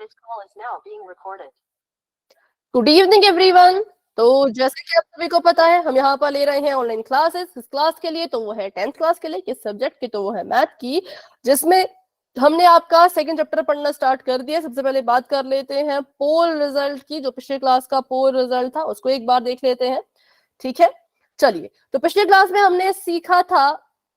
This call is now being recorded. Good evening everyone. तो जैसे कि आप सभी को पता है, हम यहाँ पर ले रहे हैं ऑनलाइन क्लासेस। इस क्लास के लिए तो वो है 10th क्लास के लिए, किस सब्जेक्ट की तो वो है मैथ की, जिसमें हमने आपका सेकंड चैप्टर पढ़ना स्टार्ट कर दिया। सबसे पहले बात कर लेते हैं पोल रिजल्ट की। जो पिछले क्लास का पोल रिजल्ट था उसको एक बार देख लेते हैं, ठीक है। चलिए, तो पिछले क्लास में हमने सीखा था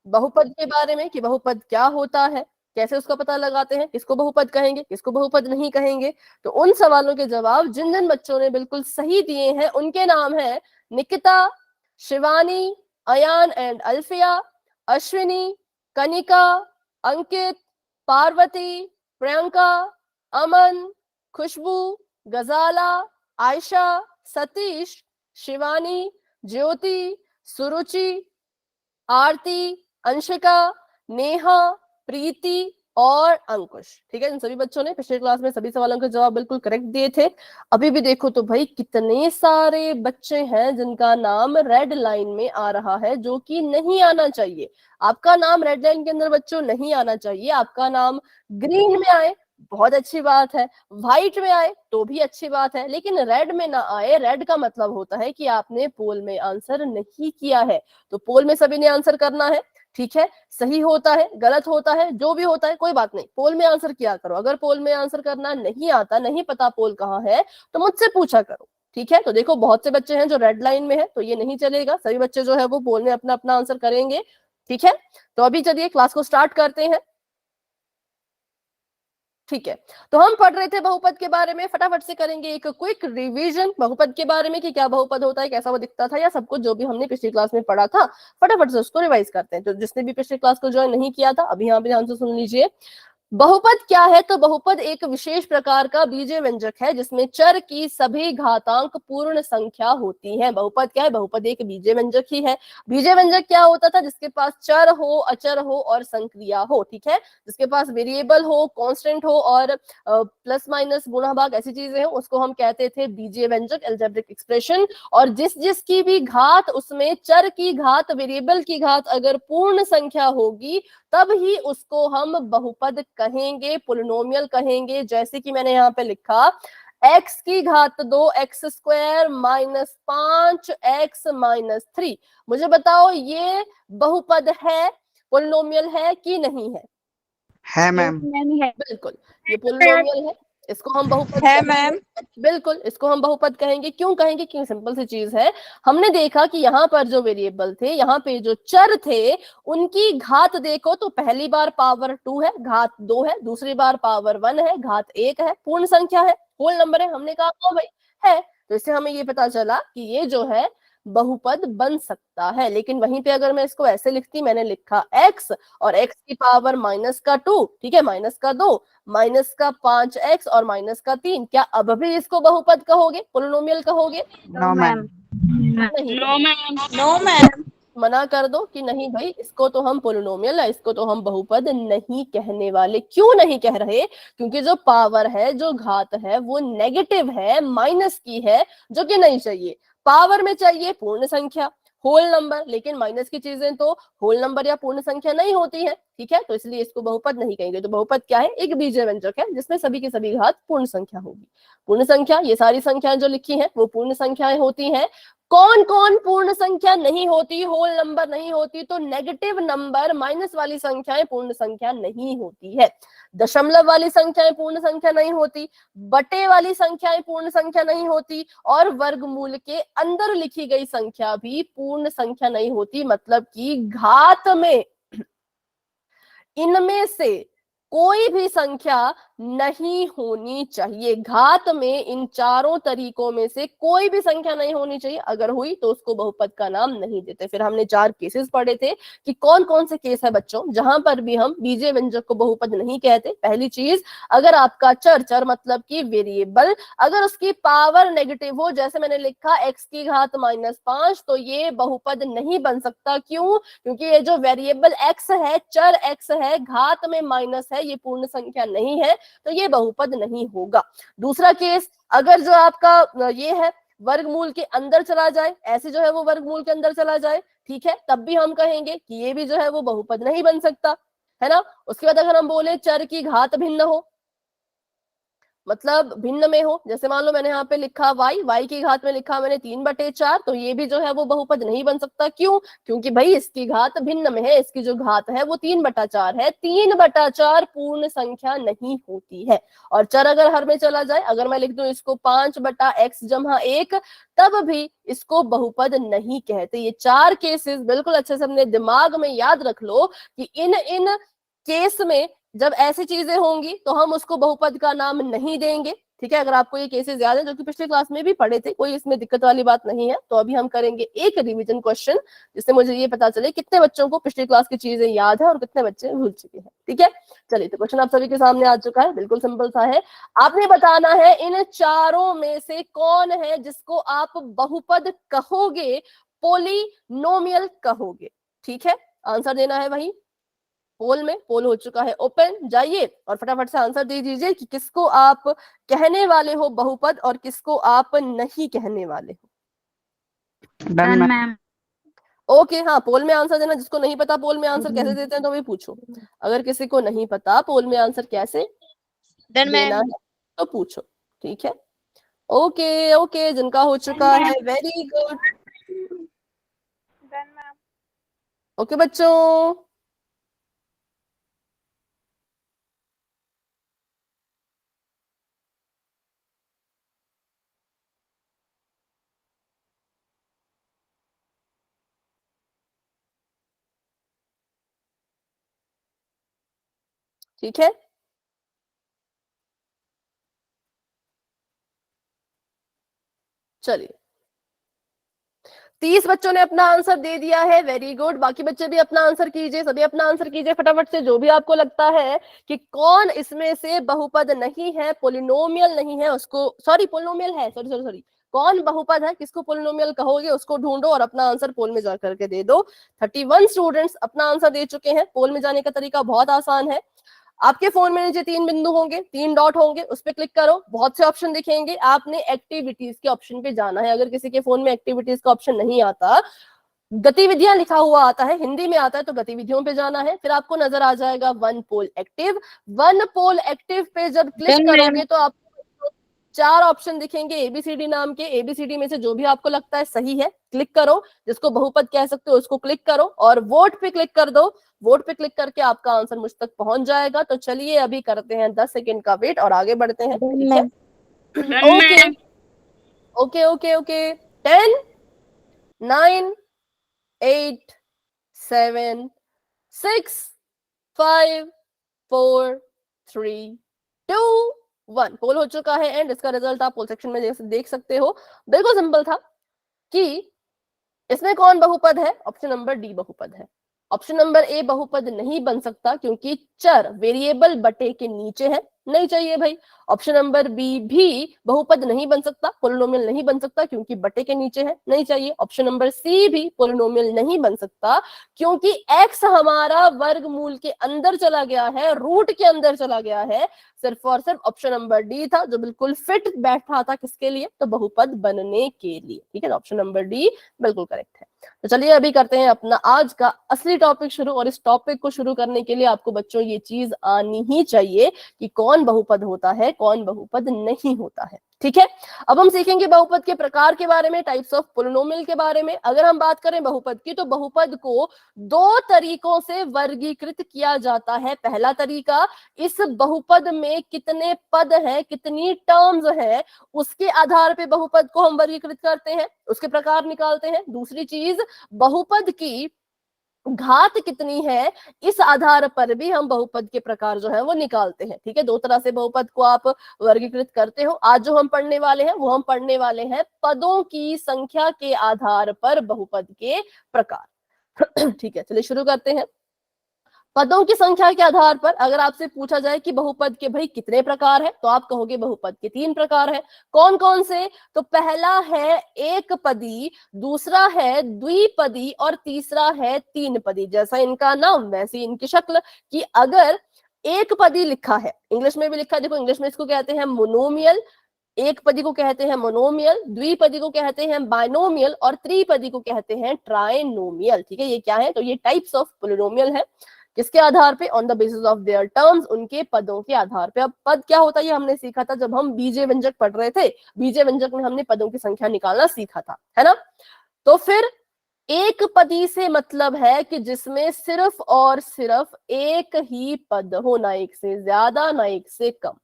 बहुपद के बारे में कि बहुपद क्या होता है, कैसे उसका पता लगाते हैं, किसको बहुपद कहेंगे, किसको बहुपद नहीं कहेंगे। तो उन सवालों के जवाब जिन जिन बच्चों ने बिल्कुल सही दिए हैं उनके नाम है निकिता, शिवानी, अयान एंड अल्फिया, अश्विनी, कनिका, अंकित, पार्वती, प्रियंका, अमन, खुशबू, गजाला, आयशा, सतीश, शिवानी, ज्योति, सुरुचि, आरती, अंशिका, नेहा, प्रीति और अंकुश। ठीक है, इन सभी बच्चों ने पिछले क्लास में सभी सवालों के जवाब बिल्कुल करेक्ट दिए थे। अभी भी देखो तो भाई कितने सारे बच्चे हैं जिनका नाम रेड लाइन में आ रहा है, जो कि नहीं आना चाहिए। आपका नाम रेड लाइन के अंदर बच्चों नहीं आना चाहिए। आपका नाम ग्रीन में आए बहुत अच्छी बात है, व्हाइट में आए तो भी अच्छी बात है, लेकिन रेड में ना आए। रेड का मतलब होता है कि आपने पोल में आंसर नहीं किया है। तो पोल में सभी ने आंसर करना है, ठीक है। सही होता है, गलत होता है, जो भी होता है कोई बात नहीं, पोल में आंसर किया करो। अगर पोल में आंसर करना नहीं आता, नहीं पता पोल कहाँ है, तो मुझसे पूछा करो, ठीक है। तो देखो बहुत से बच्चे हैं जो रेड लाइन में है, तो ये नहीं चलेगा। सभी बच्चे जो है वो पोल में अपना अपना आंसर करेंगे, ठीक है। तो अभी चलिए क्लास को स्टार्ट करते हैं, ठीक है। तो हम पढ़ रहे थे बहुपद के बारे में, फटाफट से करेंगे एक क्विक रिवीजन बहुपद के बारे में कि क्या बहुपद होता है, कैसा वो दिखता था, या सब कुछ जो भी हमने पिछली क्लास में पढ़ा था फटाफट से उसको रिवाइज करते हैं। तो जिसने भी पिछली क्लास को ज्वाइन नहीं किया था अभी यहाँ पे ध्यान से सुन लीजिए। बहुपद क्या है? तो बहुपद एक विशेष प्रकार का बीजीय व्यंजक है जिसमें चर की सभी घातांक पूर्ण संख्या होती है। बहुपद क्या है? बहुपद एक बीजीय व्यंजक ही है। बीजीय व्यंजक क्या होता था? जिसके पास चर हो, अचर हो और संक्रिया हो, ठीक है। जिसके पास वेरिएबल हो, कांस्टेंट हो और प्लस माइनस गुणा भाग ऐसी चीजें हो, उसको हम कहते थे बीजीय व्यंजक, एल्जेब्रिक एक्सप्रेशन। और जिस जिसकी भी घात, उसमें चर की घात, वेरिएबल की घात अगर पूर्ण संख्या होगी तब ही उसको हम बहुपद कहेंगे, पोलिनोमियल कहेंगे। जैसे कि मैंने यहाँ पे लिखा x की घात 2 x square minus 5 x minus 3। मुझे बताओ ये बहुपद है, पोलिनोमियल है कि नहीं है मैम। बिल्कुल, ये पोलिनोमियल है, इसको हम बहुपद है कहेंगे। मैम। बिल्कुल, इसको हम बहुपद कहेंगे। क्यों कहेंगे? क्यों? सिंपल सी चीज है, हमने देखा कि यहाँ पर जो वेरिएबल थे, यहाँ पे जो चर थे, उनकी घात देखो तो पहली बार पावर 2 है, घात 2 है, दूसरी बार पावर 1 है, घात 1 है, पूर्ण संख्या है, होल नंबर है। हमने कहा ओ भाई है, तो इससे हमें ये पता चला कि ये जो है बहुपद बन सकता है। लेकिन वहीं पे अगर मैं इसको ऐसे लिखती, मैंने लिखा x और x की पावर माइनस का 2, ठीक है, माइनस का 2, माइनस का 5x और माइनस का 3, क्या अब भी इसको बहुपद कहोगे, पोलिनोमियल कहोगे? No ma'am. नहीं, नो मैम। मना कर दो कि नहीं भाई इसको तो हम पोलिनोमियल है, इसको तो हम बहुपद नहीं कहने वाले। क्यों नहीं कह रहे? क्योंकि जो पावर है, जो घात है, वो नेगेटिव है, माइनस की है, जो कि नहीं चाहिए। पावर में चाहिए पूर्ण संख्या, होल नंबर, लेकिन माइनस की चीजें तो होल नंबर या पूर्ण संख्या नहीं होती है, ठीक है। तो इसलिए इसको बहुपद नहीं कहेंगे। तो बहुपद क्या है? एक बीजीय व्यंजक है जिसमें सभी की सभी घात पूर्ण संख्या होगी। पूर्ण संख्या, ये सारी संख्याएं जो लिखी हैं वो पूर्ण संख्याएं होती हैं। कौन कौन पूर्ण संख्या नहीं होती? होल नंबर नहीं होती, तो नेगेटिव नंबर, माइनस वाली संख्याएं पूर्ण संख्या नहीं होती है। दशमलव वाली संख्याएं पूर्ण संख्या नहीं होती, बटे वाली संख्याएं पूर्ण संख्या नहीं होती, और वर्गमूल के अंदर लिखी गई संख्या भी पूर्ण संख्या नहीं होती। मतलब कि घात में इनमें से कोई भी संख्या नहीं होनी चाहिए। घात में इन चारों तरीकों में से कोई भी संख्या नहीं होनी चाहिए। अगर हुई तो उसको बहुपद का नाम नहीं देते। फिर हमने 4 केसेस पढ़े थे कि कौन कौन से केस है बच्चों जहां पर भी हम बीजीय व्यंजक को बहुपद नहीं कहते। पहली चीज, अगर आपका चर मतलब कि वेरिएबल, अगर उसकी पावर नेगेटिव हो, जैसे मैंने लिखा x की घात माइनस 5, तो ये बहुपद नहीं बन सकता। क्यों? क्योंकि ये जो वेरिएबल x है, चर x है, घात में माइनस है, ये पूर्ण संख्या नहीं है, तो ये बहुपद नहीं होगा। दूसरा केस, अगर जो आपका ये है वर्गमूल के अंदर चला जाए, ऐसे जो है वो वर्गमूल के अंदर चला जाए, ठीक है, तब भी हम कहेंगे कि ये भी जो है वो बहुपद नहीं बन सकता, है ना। उसके बाद अगर हम बोले चर की घात भिन्न हो, मतलब भिन्न में हो, जैसे मान लो मैंने यहाँ पे लिखा y की घात में लिखा मैंने 3/4, तो ये भी जो है वो बहुपद नहीं बन सकता। क्यों? क्योंकि भाई इसकी घात भिन्न में है, इसकी जो घात है वो 3/4 है। 3/4 पूर्ण संख्या नहीं होती है। और चर अगर हर में चला जाए, अगर मैं लिख दूं इसको 5/x/1, तब भी इसको बहुपद नहीं कहते। ये 4 केसेस बिल्कुल अच्छे से अपने दिमाग में याद रख लो कि इन केस में जब ऐसी चीजें होंगी तो हम उसको बहुपद का नाम नहीं देंगे। ठीक है, अगर आपको ये केसेस याद है जो कि पिछली क्लास में भी पढ़े थे, कोई इसमें दिक्कत वाली बात नहीं है। तो अभी हम करेंगे एक रिवीजन क्वेश्चन, जिससे मुझे ये पता चले कितने बच्चों को पिछली क्लास की चीजें याद है और कितने बच्चे भूल चुके हैं। ठीक है, चलिए तो क्वेश्चन आप सभी के सामने आ चुका है, बिल्कुल सिंपल सा है। आपने बताना है इन चारों में से कौन है जिसको आप बहुपद कहोगे, पोलिनोमियल कहोगे। ठीक है, आंसर देना है वही। पोल हो चुका है ओपन, जाइए और फटाफट से आंसर दे दीजिए कि किसको आप कहने वाले हो बहुपद और किसको आप नहीं कहने वाले हो। Done ma'am. ओके, हाँ, पोल में आंसर देना। जिसको नहीं पता पोल में आंसर कैसे देते हैं तो भी पूछो। अगर किसी को नहीं पता पोल में आंसर कैसे देना है तो पूछो। ठीक है, ओके ओके, जिनका हो चुका है very good. Done ma'am. Okay बच्चों, ठीक है, चलिए 30 बच्चों ने अपना आंसर दे दिया है, वेरी गुड। बाकी बच्चे भी अपना आंसर कीजिए, सभी अपना आंसर कीजिए फटाफट से। जो भी आपको लगता है कि कौन इसमें से बहुपद नहीं है, पोलिनोमियल नहीं है, उसको सॉरी पोलिनोमियल है, सॉरी सॉरी सॉरी, कौन बहुपद है, किसको पोलिनोमियल कहोगे उसको ढूंढो और अपना आंसर पोल में जा करके दे दो। 31 स्टूडेंट्स अपना आंसर दे चुके हैं। पोल में जाने का तरीका बहुत आसान है। आपके फोन में नीचे 3 बिंदु होंगे, 3 डॉट होंगे, उस पर क्लिक करो, बहुत से ऑप्शन दिखेंगे। आपने एक्टिविटीज के ऑप्शन पे जाना है। अगर किसी के फोन में एक्टिविटीज का ऑप्शन नहीं आता, गतिविधियां लिखा हुआ आता है, हिंदी में आता है, तो गतिविधियों पे जाना है। फिर आपको नजर आ जाएगा वन पोल एक्टिव। वन पोल एक्टिव पे जब क्लिक करोगे तो आपको 4 ऑप्शन दिखेंगे एबीसीडी नाम के। एबीसीडी में से जो भी आपको लगता है सही है क्लिक करो, जिसको बहुपद कह सकते हो उसको क्लिक करो और वोट पे क्लिक कर दो। वोट पे क्लिक करके आपका आंसर मुझ तक पहुंच जाएगा। तो चलिए अभी करते हैं 10 सेकेंड का वेट और आगे बढ़ते हैं। ठीक है, ओके ओके ओके ओके, 10 9 8 7 6 5 4 3 2 1। पोल हो चुका है एंड इसका रिजल्ट आप पोल सेक्शन में देख सकते हो। बिल्कुल सिंपल था कि इसमें कौन बहुपद है, ऑप्शन नंबर डी बहुपद है। ऑप्शन नंबर ए बहुपद नहीं बन सकता क्योंकि चर वेरिएबल बटे के नीचे है, नहीं चाहिए भाई। ऑप्शन नंबर बी भी बहुपद नहीं बन सकता, पोलिनोमियल नहीं बन सकता क्योंकि बटे के नीचे है, नहीं चाहिए। ऑप्शन नंबर सी भी पोलिनोमियल नहीं बन सकता क्योंकि एक्स हमारा वर्गमूल के अंदर चला गया है, रूट के अंदर चला गया है। सिर्फ और सिर्फ ऑप्शन नंबर डी था जो बिल्कुल फिट बैठा था किसके लिए, तो बहुपद बनने के लिए। ठीक है, ऑप्शन नंबर डी बिल्कुल करेक्ट है। तो चलिए अभी करते हैं अपना आज का असली टॉपिक शुरू। और इस टॉपिक को शुरू करने के लिए आपको बच्चों ये चीज आनी ही चाहिए कि कौन बहुपद होता है, कौन बहुपद नहीं होता है। ठीक है, अब हम सीखेंगे बहुपद के प्रकार के बारे में, टाइप्स ऑफ पोलिनोमियल के बारे में। अगर हम बात करें बहुपद की, तो बहुपद को 2 तरीकों से वर्गीकृत किया जाता है। पहला तरीका, इस बहुपद में कितने पद हैं, कितनी टर्म्स हैं, उसके आधार पे बहुपद को हम वर्गीकृत करते हैं, उसके प्रकार निकालते हैं। दूसरी चीज, बहुपद की घात कितनी है, इस आधार पर भी हम बहुपद के प्रकार जो है वो निकालते हैं। ठीक है, 2 तरह से बहुपद को आप वर्गीकृत करते हो। आज जो हम पढ़ने वाले हैं वो हम पढ़ने वाले हैं पदों की संख्या के आधार पर बहुपद के प्रकार। ठीक है, चलिए शुरू करते हैं। पदों की संख्या के आधार पर अगर आपसे पूछा जाए कि बहुपद के भाई कितने प्रकार है, तो आप कहोगे बहुपद के 3 प्रकार है। कौन कौन से, तो पहला है एक पदी, दूसरा है द्विपदी और तीसरा है 3 पदी। जैसा इनका नाम वैसी इनकी शक्ल, कि अगर एक पदी लिखा है, इंग्लिश में भी लिखा है, देखो इंग्लिश में इसको कहते हैं मोनोमियल, एक पदी को कहते हैं मोनोमियल, द्विपदी को कहते हैं बाइनोमियल और त्रिपदी को कहते हैं ट्राइनोमियल। ठीक है, ये क्या है, तो ये टाइप्स ऑफ पोलिनोमियल है। किसके आधार पे? On the basis of their terms, उनके पदों के आधार पे। अब पद क्या होता है ये हमने सीखा था जब हम बीजे व्यंजक पढ़ रहे थे। बीजे व्यंजक में हमने पदों की संख्या निकालना सीखा था, है ना। तो फिर एक पदी से मतलब है कि जिसमें सिर्फ और सिर्फ एक ही पद हो, ना एक से ज्यादा ना एक से कम।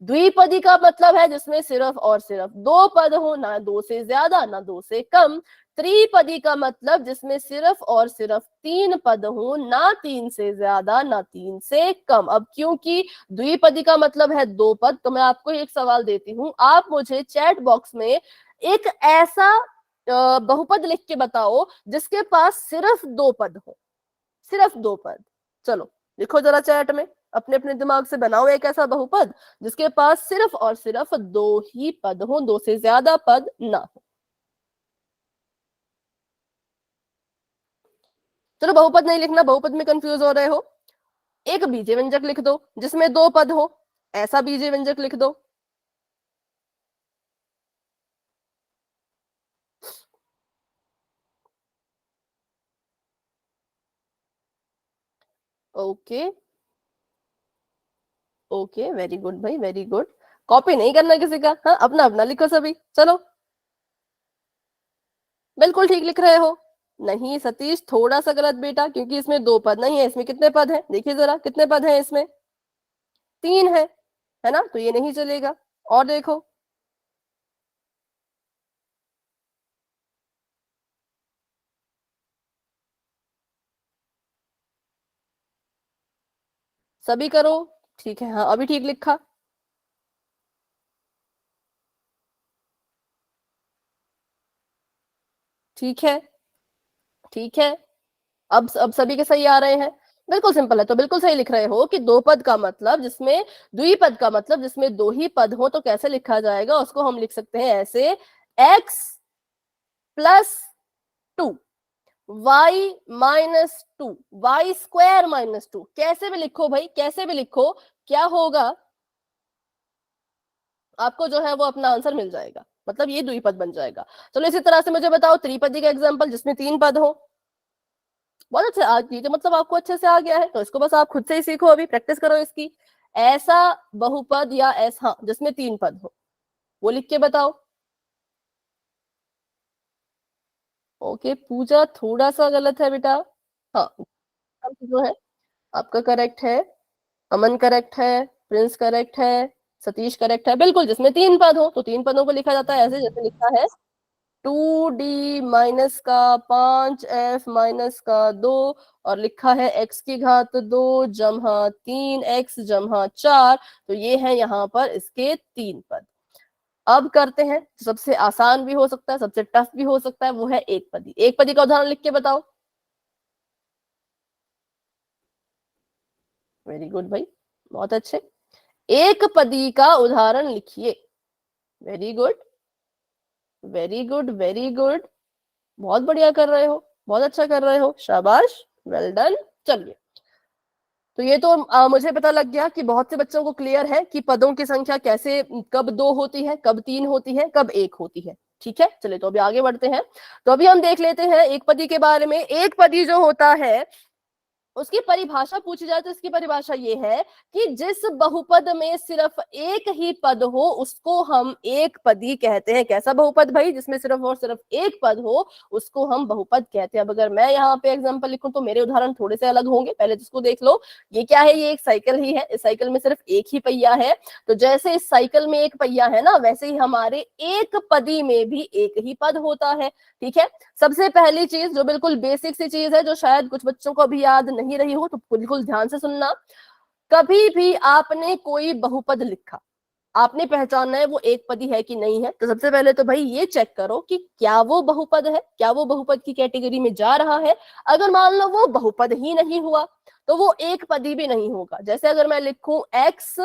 द्विपदी का मतलब है जिसमें सिर्फ और सिर्फ दो पद हो, ना दो से ज्यादा ना दो से कम। त्रिपदी का मतलब जिसमें सिर्फ और सिर्फ तीन पद हो, ना तीन से ज्यादा ना तीन से कम। अब क्योंकि द्विपदी का मतलब है दो पद, तो मैं आपको एक सवाल देती हूं, आप मुझे चैट बॉक्स में एक ऐसा बहुपद लिख के बताओ जिसके पास सिर्फ दो पद हो, सिर्फ दो पद। चलो लिखो जरा चैट में, अपने अपने दिमाग से बनाओ एक ऐसा बहुपद जिसके पास सिर्फ और सिर्फ दो ही पद हो, दो से ज्यादा पद ना हो। चलो बहुपद नहीं लिखना, बहुपद में कंफ्यूज हो रहे हो, एक बीजे व्यंजक लिख दो जिसमें दो पद हो, ऐसा बीजे व्यंजक लिख दो। ओके ओके, वेरी गुड भाई, वेरी गुड। कॉपी नहीं करना किसी का, हाँ अपना अपना लिखो सभी। चलो बिल्कुल ठीक लिख रहे हो। नहीं सतीश, थोड़ा सा गलत बेटा, क्योंकि इसमें दो पद नहीं है। इसमें कितने पद हैं देखिए जरा, कितने पद हैं इसमें? तीन है ना, तो ये नहीं चलेगा। और देखो, सभी करो। ठीक है, हाँ अभी ठीक लिखा। ठीक है ठीक है, अब सभी के सही आ रहे हैं। बिल्कुल सिंपल है, तो बिल्कुल सही लिख रहे हो कि दो पद का मतलब जिसमें, द्विपद का मतलब जिसमें दो ही पद हो, तो कैसे लिखा जाएगा उसको हम लिख सकते हैं ऐसे, x plus two, y minus two, y square minus two. कैसे भी लिखो भाई, कैसे भी लिखो, क्या होगा आपको जो है वो अपना आंसर मिल जाएगा, मतलब ये द्विपद बन जाएगा। चलो इसी तरह से मुझे बताओ त्रिपदी का एग्जांपल जिसमें तीन पद हो। बहुत अच्छे आज की, तो मतलब आपको अच्छे से आ गया है, तो इसको बस आप खुद से ही सीखो, अभी प्रैक्टिस करो इसकी। ऐसा बहुपद या ऐसा, हाँ, जिसमें तीन पद हो, वो लिख के बताओ। ओके पूजा, थोड़ा सा गलत है बेटा। हाँ जो है आपका करेक्ट है, अमन करेक्ट है, प्रिंस करेक्ट है, सतीश करेक्ट है। बिल्कुल, जिसमें तीन पद हो तो तीन पदों को लिखा जाता है ऐसे, जैसे लिखा है 2d माइनस का 5f माइनस का 2, और लिखा है x की घात 2 जमहा 3x जमहा 4। तो ये है यहाँ पर इसके तीन पद। अब करते हैं, सबसे आसान भी हो सकता है, सबसे टफ भी हो सकता है, वो है एक पदी। एक पदी का उदाहरण लिख के बताओ। वेरी गुड भाई, बहुत अच्छे। एक पदी का उदाहरण लिखिए। Very good very good very good, बहुत बढ़िया कर रहे हो, बहुत अच्छा कर रहे हो, शाबाश, वेल डन। चलिए, तो ये तो मुझे पता लग गया कि बहुत से बच्चों को क्लियर है कि पदों की संख्या कैसे, कब दो होती है, कब तीन होती है, कब एक होती है। ठीक है, चलिए तो अभी आगे बढ़ते हैं। तो अभी हम देख लेते हैं एक पदी के बारे में। एक पदी जो होता है उसकी परिभाषा पूछी जाए तो इसकी परिभाषा ये है कि जिस बहुपद में सिर्फ एक ही पद हो उसको हम एक पदी कहते हैं। कैसा बहुपद भाई? जिसमें सिर्फ और सिर्फ एक पद हो उसको हम बहुपद कहते हैं। अब अगर मैं यहाँ पे एग्जांपल लिखूं तो मेरे उदाहरण थोड़े से अलग होंगे, पहले जिसको देख लो। ये क्या है? ये एक साइकिल ही है, इस साइकिल में सिर्फ एक ही पहिया है। तो जैसे इस साइकिल में एक पहिया है ना, वैसे ही हमारे एक पदी में भी एक ही पद होता है। ठीक है, सबसे पहली चीज जो बिल्कुल बेसिक सी चीज है, जो शायद कुछ बच्चों को अभी याद नहीं रही हो, तो बिल्कुल ध्यान से सुनना। कभी भी आपने कोई बहुपद लिखा, आपने पहचानना है वो एक पदी है कि नहीं है। तो सबसे पहले तो भाई ये चेक करो कि क्या वो बहुपद है, क्या वो बहुपद की कैटेगरी में जा रहा है। अगर मान लो वो बहुपद ही नहीं हुआ तो वो एक पदी भी नहीं होगा। जैसे अगर मैं लिखूं x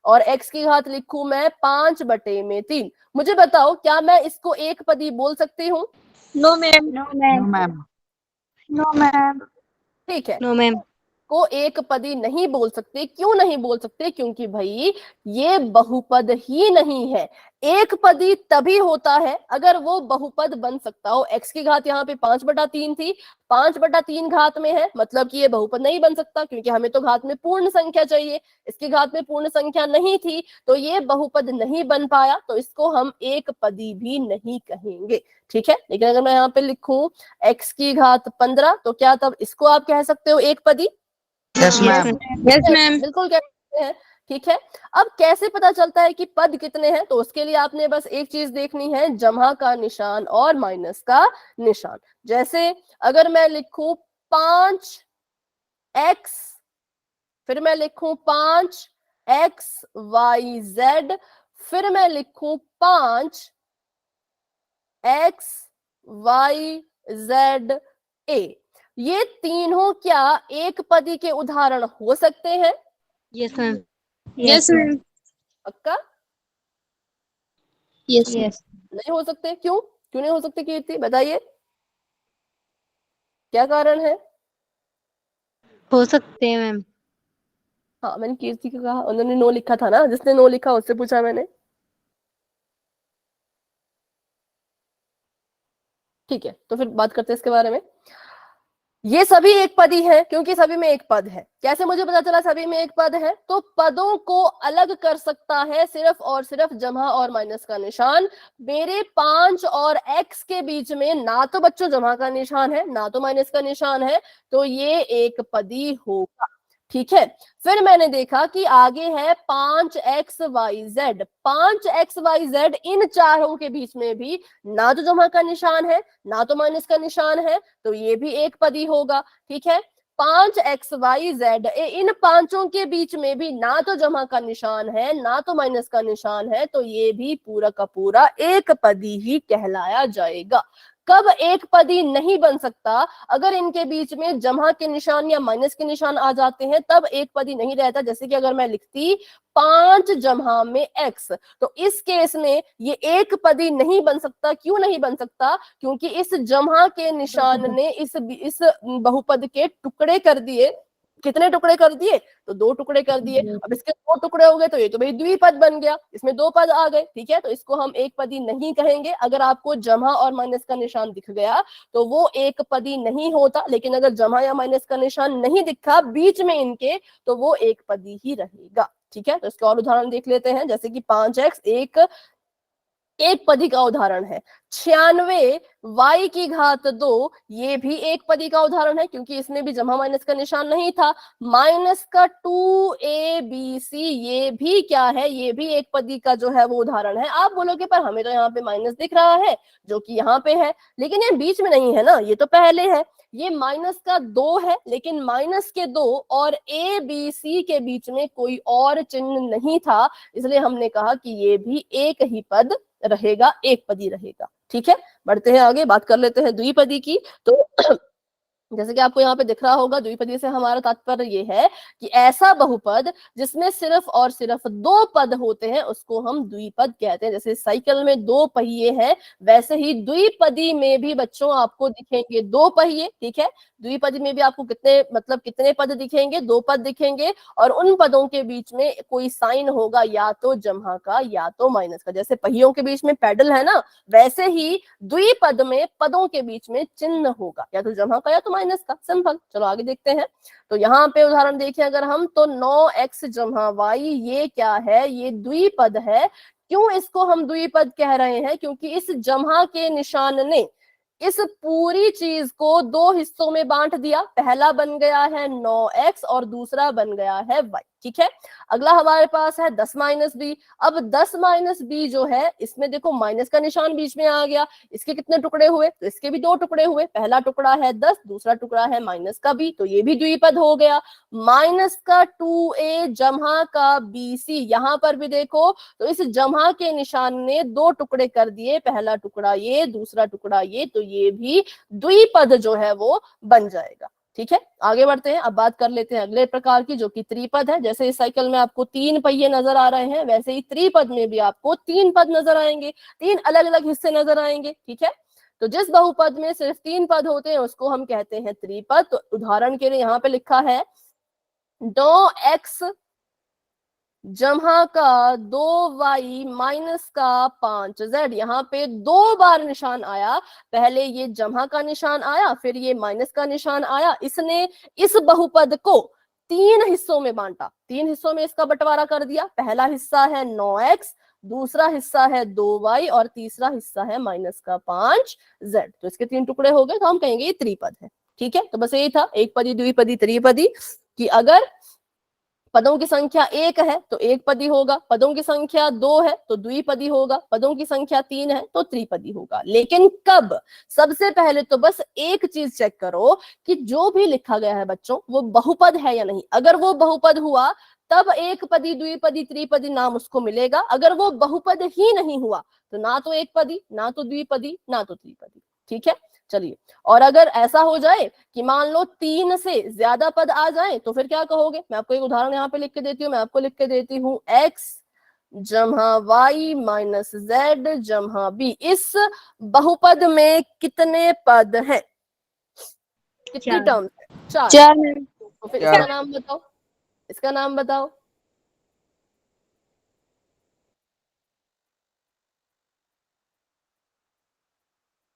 और x की घात लिखूं मैं 5/3, मुझे बताओ क्या मैं इसको एक पदी बोल सकती हूँ? No ma'am. No ma'am. Ma'am. No ma'am. ठीक है, नो मैम। को एक पदी नहीं बोल सकते। क्यों नहीं बोल सकते? क्योंकि भाई ये बहुपद ही नहीं है। एक पदी तभी होता है अगर वो बहुपद बन सकता हो। x की घात यहाँ पे 5/3 थी, 5/3 घात में है, मतलब कि ये बहुपद नहीं बन सकता, क्योंकि हमें तो घात में पूर्ण संख्या चाहिए, इसकी घात में पूर्ण संख्या नहीं थी, तो ये बहुपद नहीं बन पाया, तो इसको हम एक पदी भी नहीं कहेंगे। ठीक है, लेकिन अगर मैं यहाँ पे लिखूं x की घात 15, तो क्या तब इसको आप कह सकते हो एक पदी? Yes ma'am. Yes ma'am. बिल्कुल कह सकते हैं। ठीक है, अब कैसे पता चलता है कि पद कितने हैं? तो उसके लिए आपने बस एक चीज देखनी है, जमा का निशान और माइनस का निशान। जैसे अगर मैं लिखूं 5x, फिर मैं लिखूं 5xyz, फिर मैं लिखूं 5xyza, ये तीनों क्या एक पदी के उदाहरण हो सकते हैं? Yes ma'am. Yes ma'am. पक्का? यस। नहीं हो सकते। क्यों क्यों नहीं हो सकते कीर्ति, बताइए क्या कारण है? हो सकते हैं मैम। हाँ, मैंने कीर्ति को कहा, उन्होंने नो लिखा था ना, जिसने नो लिखा उससे पूछा मैंने। ठीक है, तो फिर बात करते हैं इसके बारे में। ये सभी एक पदी है क्योंकि सभी में एक पद है। कैसे मुझे पता चला सभी में एक पद है? तो पदों को अलग कर सकता है सिर्फ और सिर्फ जमा और माइनस का निशान। मेरे 5 और x के बीच में ना तो बच्चों जमा का निशान है, ना तो माइनस का निशान है, तो ये एक पदी होगा। ठीक है, फिर मैंने देखा कि आगे है 5xyz। 5xyz, इन चारों के बीच में भी ना तो जमा का निशान है, ना तो माइनस का निशान है, तो ये भी एक पदी होगा। ठीक है, 5xyz, इन पांचों के बीच में भी ना तो जमा का निशान है, ना तो माइनस का निशान है, तो ये भी पूरा का पूरा एक पदी ही कहलाया जाएगा। कब एक पदी नहीं बन सकता? अगर इनके बीच में जमा के निशान या माइनस के निशान आ जाते हैं, तब एक पदी नहीं रहता। जैसे कि अगर मैं लिखती 5 जमा में x, तो इस केस में ये एक पदी नहीं बन सकता। क्यों नहीं बन सकता? क्योंकि इस जमा के निशान ने इस बहुपद के टुकड़े कर दिए। कितने टुकड़े कर दिए? तो 2 टुकड़े कर दिए। अब इसके 2 टुकड़े हो गए, तो ये तो भाई द्विपद बन गया, इसमें 2 पद आ गए। ठीक है, तो इसको हम एक पदी नहीं कहेंगे। अगर आपको जमा और माइनस का निशान दिख गया तो वो एक पदी नहीं होता, लेकिन अगर जमा या माइनस का निशान नहीं दिखा बीच में इनके, तो वो एक पदी ही रहेगा। ठीक है, तो इसके और उदाहरण देख लेते हैं। जैसे कि 5x एक पदी का उदाहरण है। 96 y की घात 2, ये भी एक पदी का उदाहरण है, क्योंकि इसमें भी जमा माइनस का निशान नहीं था। माइनस का 2abc, ये भी क्या है? ये भी एक पदी का जो है वो उदाहरण है। आप बोलोगे पर हमें तो यहाँ पे माइनस दिख रहा है, जो कि यहाँ पे है, लेकिन ये बीच में नहीं है ना, ये तो पहले है। ये माइनस का 2 है, लेकिन माइनस के 2 और ए बी सी के बीच में कोई और चिन्ह नहीं था, इसलिए हमने कहा कि ये भी एक ही पद रहेगा, एक पदी रहेगा। ठीक है, बढ़ते हैं आगे, बात कर लेते हैं द्विपदी की। तो जैसे कि आपको यहाँ पे दिख रहा होगा, द्विपदी से हमारा तात्पर्य ये है कि ऐसा बहुपद जिसमें सिर्फ और सिर्फ 2 पद होते हैं उसको हम द्विपद कहते हैं। जैसे साइकिल में 2 पहिए हैं, वैसे ही द्विपदी में भी बच्चों आपको दिखेंगे 2 पहिए। ठीक है, द्विपदी में भी आपको कितने पद दिखेंगे? 2 पद दिखेंगे, और उन पदों के बीच में कोई साइन होगा, या तो जमा का या तो माइनस का। जैसे पहियों के बीच में पैडल है ना, वैसे ही द्विपद में पदों के बीच में चिन्ह होगा, या तो जमा का या तो माइनस का। सिंपल। चलो आगे देखते हैं। तो यहाँ पे उदाहरण देखें अगर हम, तो 9x जमा y, ये क्या है? ये द्विपद है। क्यों इसको हम द्विपद कह रहे हैं? क्योंकि इस जमा के निशान ने इस पूरी चीज को 2 हिस्सों में बांट दिया। पहला बन गया है 9x और दूसरा बन गया है y। ठीक है, अगला हमारे पास है 10 - b। अब 10 - b जो है, इसमें देखो माइनस का निशान बीच में आ गया। इसके कितने टुकड़े हुए? तो इसके भी 2 टुकड़े हुए। पहला टुकड़ा है 10, दूसरा टुकड़ा है माइनस का b, तो ये भी द्विपद हो गया। माइनस का 2a जमा का bc, यहाँ पर भी देखो, तो इस जमा के निशान ने 2 टुकड़े कर दिए। पहला टुकड़ा ये, दूसरा टुकड़ा ये, तो ये भी द्विपद जो है वो बन जाएगा। ठीक है, आगे बढ़ते हैं। अब बात कर लेते हैं अगले प्रकार की, जो कि त्रिपद है। जैसे इस साइकिल में आपको 3 पहिए नजर आ रहे हैं, वैसे ही त्रिपद में भी आपको 3 पद नजर आएंगे, 3 अलग अलग हिस्से नजर आएंगे। ठीक है, तो जिस बहुपद में सिर्फ 3 पद होते हैं उसको हम कहते हैं त्रिपद। तो उदाहरण के लिए यहाँ पे लिखा है 9x जमा का 2y माइनस का 5z। यहाँ पे 2 बार निशान आया, पहले ये जमा का निशान आया, फिर ये माइनस का निशान आया। इसने इस बहुपद को 3 हिस्सों में बांटा, 3 हिस्सों में इसका बंटवारा कर दिया। पहला हिस्सा है 9x, दूसरा हिस्सा है 2y और तीसरा हिस्सा है माइनस का 5z। तो इसके 3 टुकड़े हो गए, तो हम कहेंगे ये त्रिपद है। ठीक है, तो बस यही था, एक पदी, द्विपदी, त्रिपदी, कि अगर पदों की संख्या 1 है तो एक पदी होगा, पदों की संख्या 2 है तो द्विपदी होगा, पदों की संख्या 3 है तो त्रिपदी होगा। लेकिन कब? सबसे पहले तो बस एक चीज चेक करो कि जो भी लिखा गया है बच्चों वो बहुपद है या नहीं। अगर वो बहुपद हुआ तब एक पदी, द्विपदी, त्रिपदी नाम उसको मिलेगा। अगर वो बहुपद ही नहीं हुआ तो ना तो एक पदी, ना तो द्विपदी, ना तो त्रिपदी। ठीक है, चलिए। और अगर ऐसा हो जाए कि मान लो 3 से ज्यादा पद आ जाए तो फिर क्या कहोगे? मैं आपको एक उदाहरण यहाँ पे लिख के देती हूँ, मैं आपको लिख के देती हूँ, x जमा y माइनस z जमा b। इस बहुपद में कितने पद हैं? कितनी 4 टर्म्स है? 4। 4 मैम। तो फिर 4। इसका नाम बताओ, इसका नाम बताओ।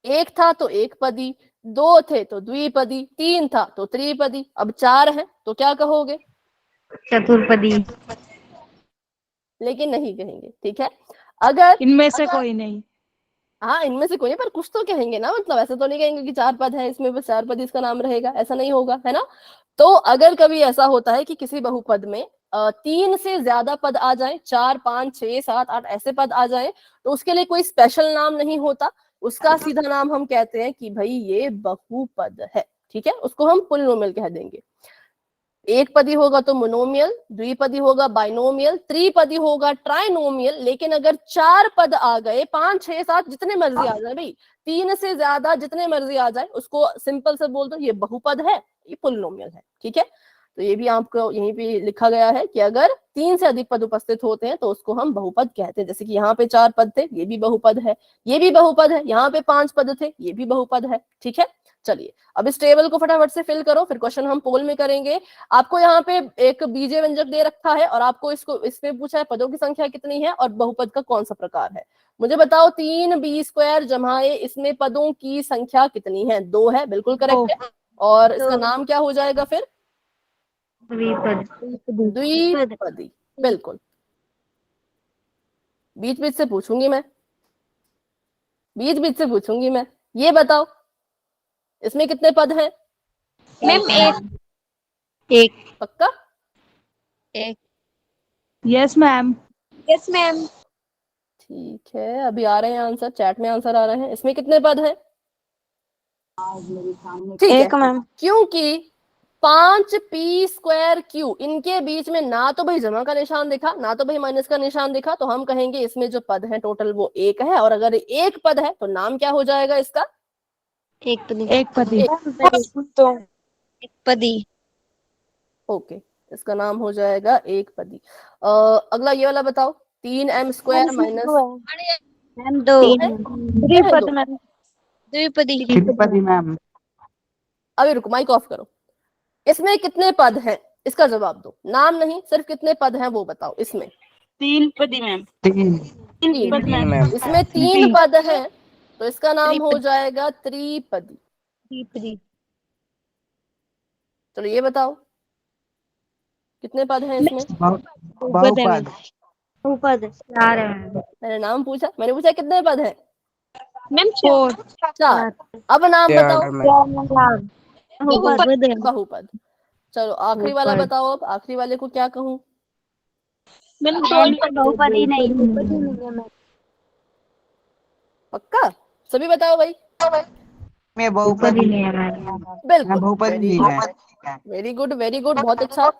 एक था तो एक पदी, 2 थे तो द्विपदी, 3 था तो त्रिपदी, अब 4 है तो क्या कहोगे? चतुर्पदी। लेकिन नहीं कहेंगे। ठीक है, अगर इनमें से कोई नहीं। हाँ, इनमें से कोई नहीं, पर कुछ तो कहेंगे ना। मतलब ऐसा तो नहीं कहेंगे कि 4 पद है इसमें बस 4 पद इसका नाम रहेगा, ऐसा नहीं होगा, है ना। तो अगर कभी ऐसा होता है कि किसी बहुपद में 3 से ज्यादा पद आ जाए, 4, 5, 6, 7, 8 ऐसे पद आ जाए, तो उसके लिए कोई स्पेशल नाम नहीं होता, उसका सीधा नाम हम कहते हैं कि भाई ये बहुपद है। ठीक है, उसको हम पोलिनोमियल कह देंगे। एक पदी होगा तो मोनोमियल, द्विपदी होगा बाइनोमियल, त्रिपदी होगा ट्राइनोमियल। लेकिन अगर 4 पद आ गए, 5, 6, 7 जितने मर्जी आ जाए भाई, 3 से ज्यादा जितने मर्जी आ जाए, उसको सिंपल से बोल दो ये बहुपद है, ये पोलिनोमियल है। ठीक है, तो ये भी आपको यहीं पे लिखा गया है कि अगर 3 से अधिक पद उपस्थित होते हैं तो उसको हम बहुपद कहते हैं। जैसे कि यहाँ पे 4 पद थे, ये भी बहुपद है, ये भी बहुपद है। यहाँ पे 5 पद थे, ये भी बहुपद है। ठीक है, चलिए अब इस टेबल को फटाफट से फिल करो, फिर क्वेश्चन हम पोल में करेंगे। आपको यहाँ पे एक बीजीय व्यंजक दे रखा है और आपको इसमें पूछा है पदों की संख्या कितनी है और बहुपद का कौन सा प्रकार है। मुझे बताओ 3b² जमा a, इसमें पदों की संख्या कितनी है? 2 है, बिल्कुल करेक्ट है। और इसका नाम क्या हो जाएगा फिर? द्विपदी, बिल्कुल। बीच बीच से पूछूंगी मैं, बीच बीच से पूछूंगी मैं। ये बताओ इसमें कितने पद हैं? मैम एक। पक्का? एक। Yes ma'am. Yes ma'am. ठीक है, अभी आ रहे हैं आंसर, चैट में आंसर आ रहे हैं। इसमें कितने पद हैं? ठीक है, एक मैम। क्योंकि 5p²q इनके बीच में ना तो भाई जमा का निशान दिखा, ना तो भाई माइनस का निशान दिखा, तो हम कहेंगे इसमें जो पद है टोटल वो 1 है। और अगर एक पद है तो नाम क्या हो जाएगा इसका? एक पदी। एक पदी। एक पदी। ओके, इसका नाम हो जाएगा एक पदी। अगला ये वाला बताओ, 3m² माइनस मैम 2। द्विपद मैम द्विपदी। त्रिपदी मैम। अभी रुको, माइक ऑफ करो। इसमें कितने पद हैं? इसका जवाब दो, नाम नहीं, सिर्फ कितने पद हैं वो बताओ। इसमें 3 पदी मैम। 3 पद मैम। इसमें 3 पद हैं तो इसका नाम हो जाएगा त्रिपदी। त्रिपदी। चलो ये बताओ कितने पद हैं इसमें? बहुपद। बहुपद 4 है मैम। मैंने नाम पूछा, मैंने पूछा कितने पद हैं? मैम 4। अब नाम बताओ। बहुपद है। बहुपद। चलो आखिरी वाला बताओ, अब आखिरी वाले को क्या कहूँ? बहुपद ही नहीं। पक्का? सभी बताओ भाई। मैं बहुपद ही नहीं है मैम। बिल्कुल, बहुपद वेरी नहीं गुड, है। वेरी गुड, वेरी गुड, बहुत अच्छा।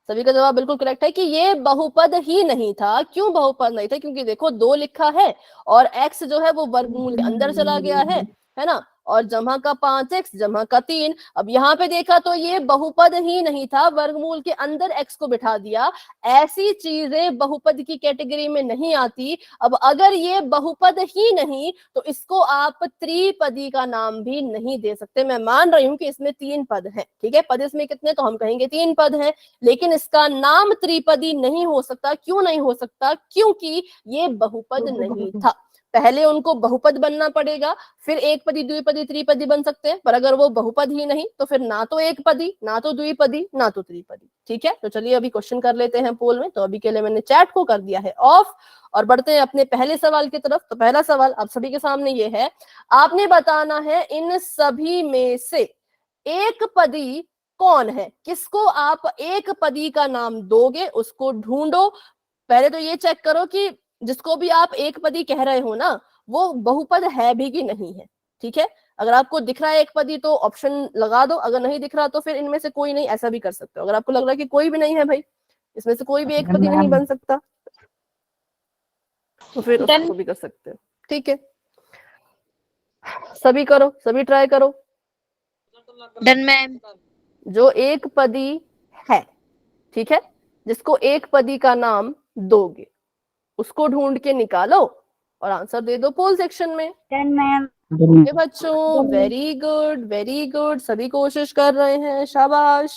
सभी का जवाब बिल्कुल करेक्ट है कि ये बहुपद ही नहीं था। क्यों बहुपद नहीं था? क्योंकि देखो 2 लिखा है और x जो है वो वर्गमूल के अंदर चला गया है ना। और जमा का 5x जमा का 3। अब यहाँ पे देखा तो ये बहुपद ही नहीं था, वर्गमूल के अंदर x को बिठा दिया। ऐसी चीजें बहुपद की कैटेगरी में नहीं आती। अब अगर ये बहुपद ही नहीं तो इसको आप त्रिपदी का नाम भी नहीं दे सकते। मैं मान रही हूं कि इसमें 3 पद हैं, ठीक है, पद इसमें कितने, तो हम कहेंगे 3 पद हैं, लेकिन इसका नाम त्रिपदी नहीं हो सकता। क्यों नहीं हो सकता? क्योंकि ये बहुपद नहीं था। पहले उनको बहुपद बनना पड़ेगा, फिर एक पदी, द्विपदी, त्रिपदी बन सकते हैं। पर अगर वो बहुपद ही नहीं तो फिर ना तो एक पदी, ना तो द्विपदी, ना तो त्रिपदी। ठीक है, तो चलिए अभी क्वेश्चन कर लेते हैं पोल में। तो अभी के लिए मैंने चैट को कर दिया है ऑफ और बढ़ते हैं अपने पहले सवाल की तरफ। तो पहला सवाल आप सभी के सामने ये है, आपने बताना है इन सभी में से एक पदी कौन है। किसको आप एक पदी का नाम दोगे उसको ढूंढो। पहले तो ये चेक करो कि जिसको भी आप एक पदी कह रहे हो ना वो बहुपद है भी कि नहीं है। ठीक है, अगर आपको दिख रहा है एक पदी तो ऑप्शन लगा दो, अगर नहीं दिख रहा तो फिर इनमें से कोई नहीं, ऐसा भी कर सकते हो। अगर आपको लग रहा है कि कोई भी नहीं है भाई, इसमें से कोई भी एक पदी नहीं बन सकता, तो फिर उसको भी कर सकते हो। ठीक है, सभी करो, सभी ट्राई करो। Done ma'am. जो एक पदी है, ठीक है, जिसको एक पदी का नाम दोगे उसको ढूंढ के निकालो और आंसर दे दो पोल सेक्शन में। Done ma'am. ये बच्चों वेरी गुड, वेरी गुड, सभी कोशिश कर रहे हैं, शाबाश।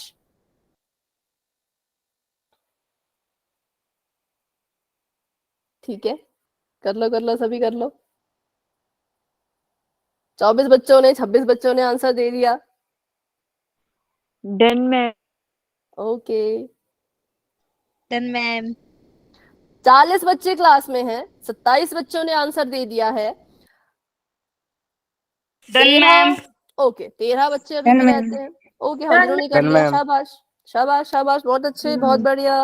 ठीक है, कर लो कर लो, सभी कर लो। 24 बच्चों ने, 26 बच्चों ने आंसर दे दिया। Done ma'am. Okay, done ma'am. 40 बच्चे क्लास में हैं, 27 बच्चों ने आंसर दे दिया है। Done ma'am. ओके, 13 बच्चे अभी भी रहते हैं। ओके, हम जिन्होंने कर लिया, शाबाश शाबाश शाबाश, बहुत अच्छे, बहुत बढ़िया।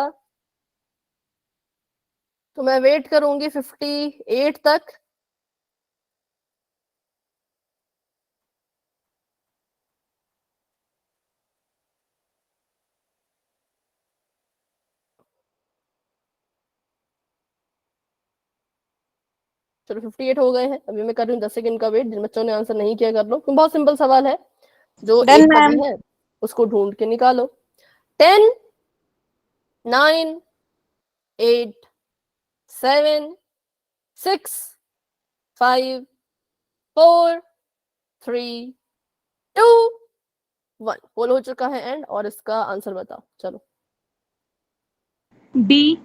तो मैं वेट करूंगी 58 तक। चलो 58 हो गए हैं, अभी मैं कर रही हूँ 10 सेकंड का वेट। जिन बच्चों ने आंसर नहीं किया कर लो, क्योंकि बहुत सिंपल सवाल है। जो एक पदी है उसको ढूंढ के निकालो। 10 9 8 7 6 5 4 3 2 1 पोल हो चुका है एंड। और इसका आंसर बताओ, चलो। डी।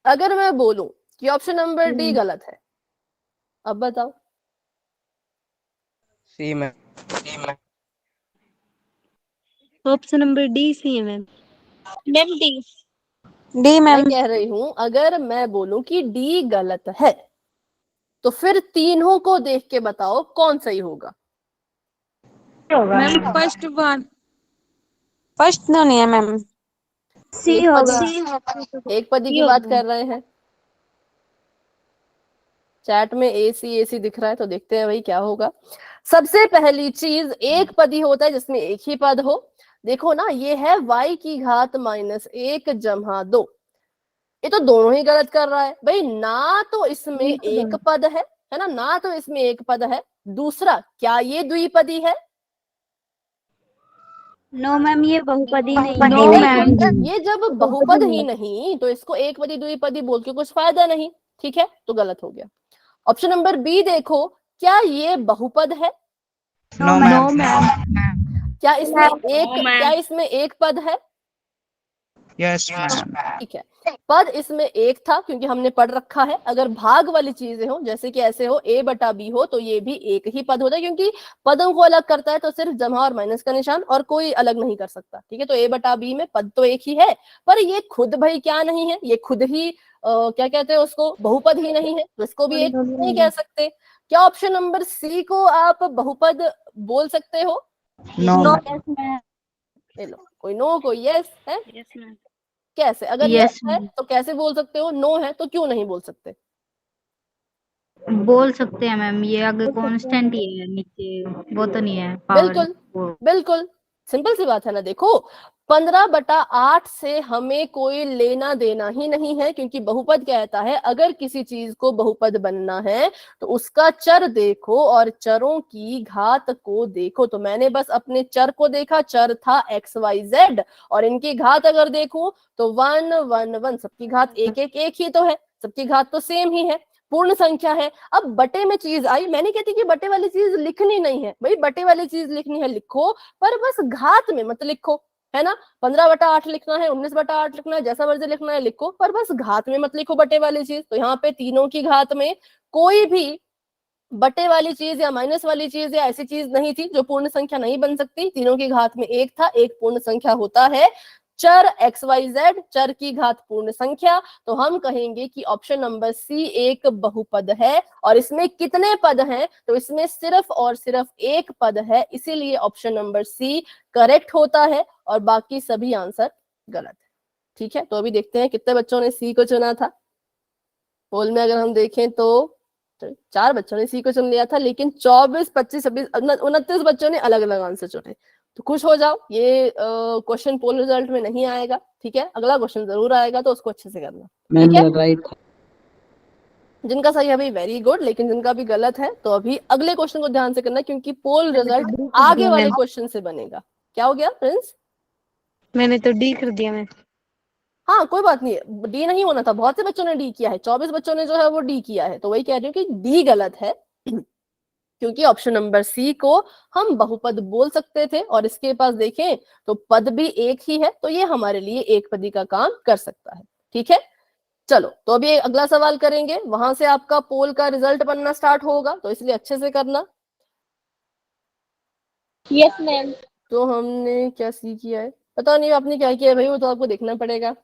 अगर मैं बोलूं कि ऑप्शन नंबर डी गलत है, अब बताओ। C ma'am. Option number D C है मैम। Ma'am D. डी मैं कह रही हूं अगर मैं बोलूं कि डी गलत है तो फिर तीनों को देख के बताओ कौन सही होगा। Ma'am first one. फर्स्ट तो नहीं है मैम। सी एक होगा। पदी, एक पदी की बात कर रहे हैं। चैट में एसी दिख रहा है, तो देखते हैं भाई क्या होगा। सबसे पहली चीज, एक पदी होता है जिसमें एक ही पद हो। देखो ना, ये है y की घात -1 जमा 2। ये तो दोनों ही गलत कर रहा है भाई। ना तो इसमें एक पद है ना, ना तो इसमें एक पद है। दूसरा, क्या ये द्विपदी है? नो मैम, ये बहुपदी नहीं। नो मैम, ये जब बहुपद ही नहीं तो इसको एक पदी द्विपदी बोल के कुछ फायदा नहीं। ठीक है, तो गलत हो गया। ऑप्शन नंबर बी देखो, क्या ये बहुपद है? No ma'am. क्या इसमें एक पद है? Yes ma'am. ठीक है, पद इसमें एक था क्योंकि हमने पढ़ रखा है। अगर भाग वाली चीजें हो, जैसे कि ऐसे हो a बटा b हो, तो ये भी एक ही पद होता है, क्योंकि पदों को अलग करता है तो सिर्फ जमा और माइनस का निशान, और कोई अलग नहीं कर सकता। ठीक है, तो a बटा b में पद तो एक ही है, पर ये खुद भाई क्या नहीं है, ये खुद ही क्या कहते हैं उसको, बहुपद ही नहीं है, तो इसको भी एक नहीं कह सकते। क्या ऑप्शन नंबर सी को आप बहुपद बोल सकते हो? नो ले लो, कोई नो कोई यस है। Yes ma'am. कैसे? अगर Yes, यस है तो कैसे बोल सकते हो, नो है तो क्यों नहीं बोल सकते? बोल सकते हैं मैम, ये आगे कांस्टेंट ही है, नीचे वो तो नहीं है पावर। बिल्कुल बिल्कुल, सिंपल सी बात है ना। देखो, 15/8 से हमें कोई लेना देना ही नहीं है, क्योंकि बहुपद कहता है अगर किसी चीज को बहुपद बनना है तो उसका चर देखो और चरों की घात को देखो। तो मैंने बस अपने चर को देखा, चर था XYZ, और इनकी घात अगर देखूं तो 1 1 1, सबकी घात एक एक एक ही तो है, सबकी घात तो सेम ही है, पूर्ण संख्या है। अब बटे में चीज आई, मैंने कहती कि बटे वाली चीज लिखनी नहीं है, भाई बटे वाली चीज लिखनी है लिखो, पर बस घात में मत लिखो, है ना। 15/8 लिखना है, 19/8 लिखना है, जैसा मर्जी लिखना है लिखो, पर बस घात में मत लिखो बटे वाली चीज। तो यहाँ पे तीनों की घात में कोई भी बटे वाली चीज या माइनस वाली चीज या ऐसी चीज नहीं थी जो पूर्ण संख्या नहीं बन सकती। तीनों की घात में एक था, एक पूर्ण संख्या होता है चर XYZ, चर की घात पूर्ण संख्या। तो हम कहेंगे कि ऑप्शन नंबर सी एक बहुपद है। और इसमें कितने पद हैं? तो इसमें सिर्फ और सिर्फ एक पद है, इसीलिए ऑप्शन नंबर सी करेक्ट होता है और बाकी सभी आंसर गलत है। ठीक है, तो अभी देखते हैं कितने बच्चों ने सी को चुना था। पोल में अगर हम देखें तो 4 बच्चों ने सी को चुन लिया था, लेकिन 24, 25, 26, 29 बच्चों ने अलग अलग आंसर चुने। तो खुश हो जाओ, ये क्वेश्चन पोल रिजल्ट में नहीं आएगा, ठीक है। अगला क्वेश्चन जरूर आएगा, तो उसको अच्छे से करना, ठीक है। राइट। जिनका सही है भाई वेरी गुड, लेकिन जिनका भी गलत है तो अभी अगले क्वेश्चन को ध्यान से करना, क्योंकि पोल रिजल्ट आगे वाले क्वेश्चन से बनेगा। क्या हो गया प्रिंस? मैंने तो डी कर दिया। मैं हाँ कोई बात नहीं, डी नहीं होना था, बहुत से बच्चों ने डी किया है, 24 बच्चों ने जो है वो डी किया है। तो वही कह रही हूँ कि डी गलत है, क्योंकि ऑप्शन नंबर सी को हम बहुपद बोल सकते थे, और इसके पास देखें तो पद भी एक ही है, तो ये हमारे लिए एक पदी का काम कर सकता है, ठीक है। चलो, तो अभी अगला सवाल करेंगे, वहां से आपका पोल का रिजल्ट बनना स्टार्ट होगा, तो इसलिए अच्छे से करना। Yes ma'am. तो हमने क्या सी किया है, पता नहीं आपने क्या किया है भाई, वो तो आपको देखना पड़ेगा।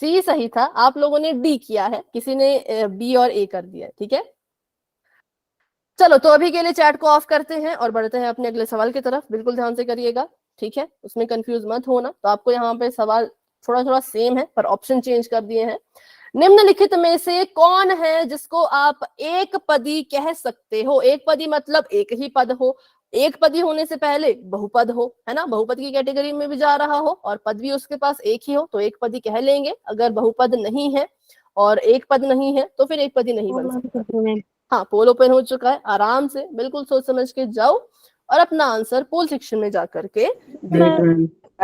सी सही था, आप लोगों ने डी किया है, किसी ने बी और ए कर दिया है, ठीक है। चलो, तो अभी के लिए चैट को ऑफ करते हैं और बढ़ते हैं अपने अगले सवाल की तरफ। बिल्कुल ध्यान से करिएगा, ठीक है, उसमें कंफ्यूज मत होना। तो आपको यहाँ पे सवाल थोड़ा थोड़ा सेम है, पर ऑप्शन चेंज कर दिए हैं। निम्नलिखित में से कौन है जिसको आप एक पदी कह सकते हो? एक पदी मतलब एक ही पद हो, एक पदी होने से पहले बहुपद हो, है ना, बहुपद की कैटेगरी में भी जा रहा हो और पद भी उसके पास एक ही हो, तो एक पदी कह लेंगे। अगर बहुपद नहीं है और एक पद नहीं है तो फिर एक पदी नहीं बन सकता। हाँ, पोल ओपन हो चुका है, आराम से बिल्कुल सोच समझ के जाओ और अपना आंसर पोल सेक्शन में जाकर के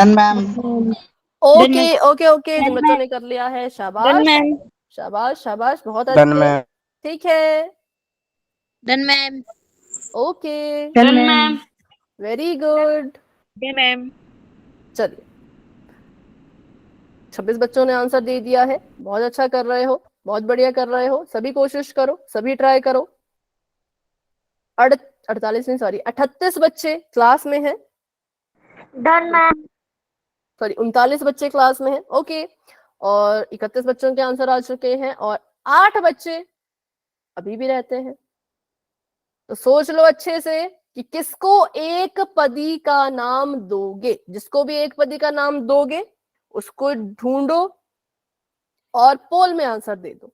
मैम। ओके ओके ओके, जिन बच्चों ने कर लिया है शाबाश शाबाश शाबाश, बहुत अच्छे, ठीक है, done ma'am. Okay done ma'am. Very good. Ma'am. चलिए, 26 बच्चों ने आंसर दे दिया है, बहुत अच्छा कर रहे हो, बहुत बढ़िया कर रहे हो, सभी कोशिश करो, सभी ट्राई करो। 48 नहीं, सॉरी 38 बच्चे क्लास में हैं। Done ma'am. सॉरी 39 बच्चे क्लास में हैं, ओके। और 31 बच्चों के आंसर आ चुके हैं और 8 बच्चे अभी भी रहते हैं। तो सोच लो अच्छे से कि किसको एक पदी का नाम दोगे। जिसको भी एक पदी का नाम दोगे उसको ढूंढो और पोल में आंसर दे दो।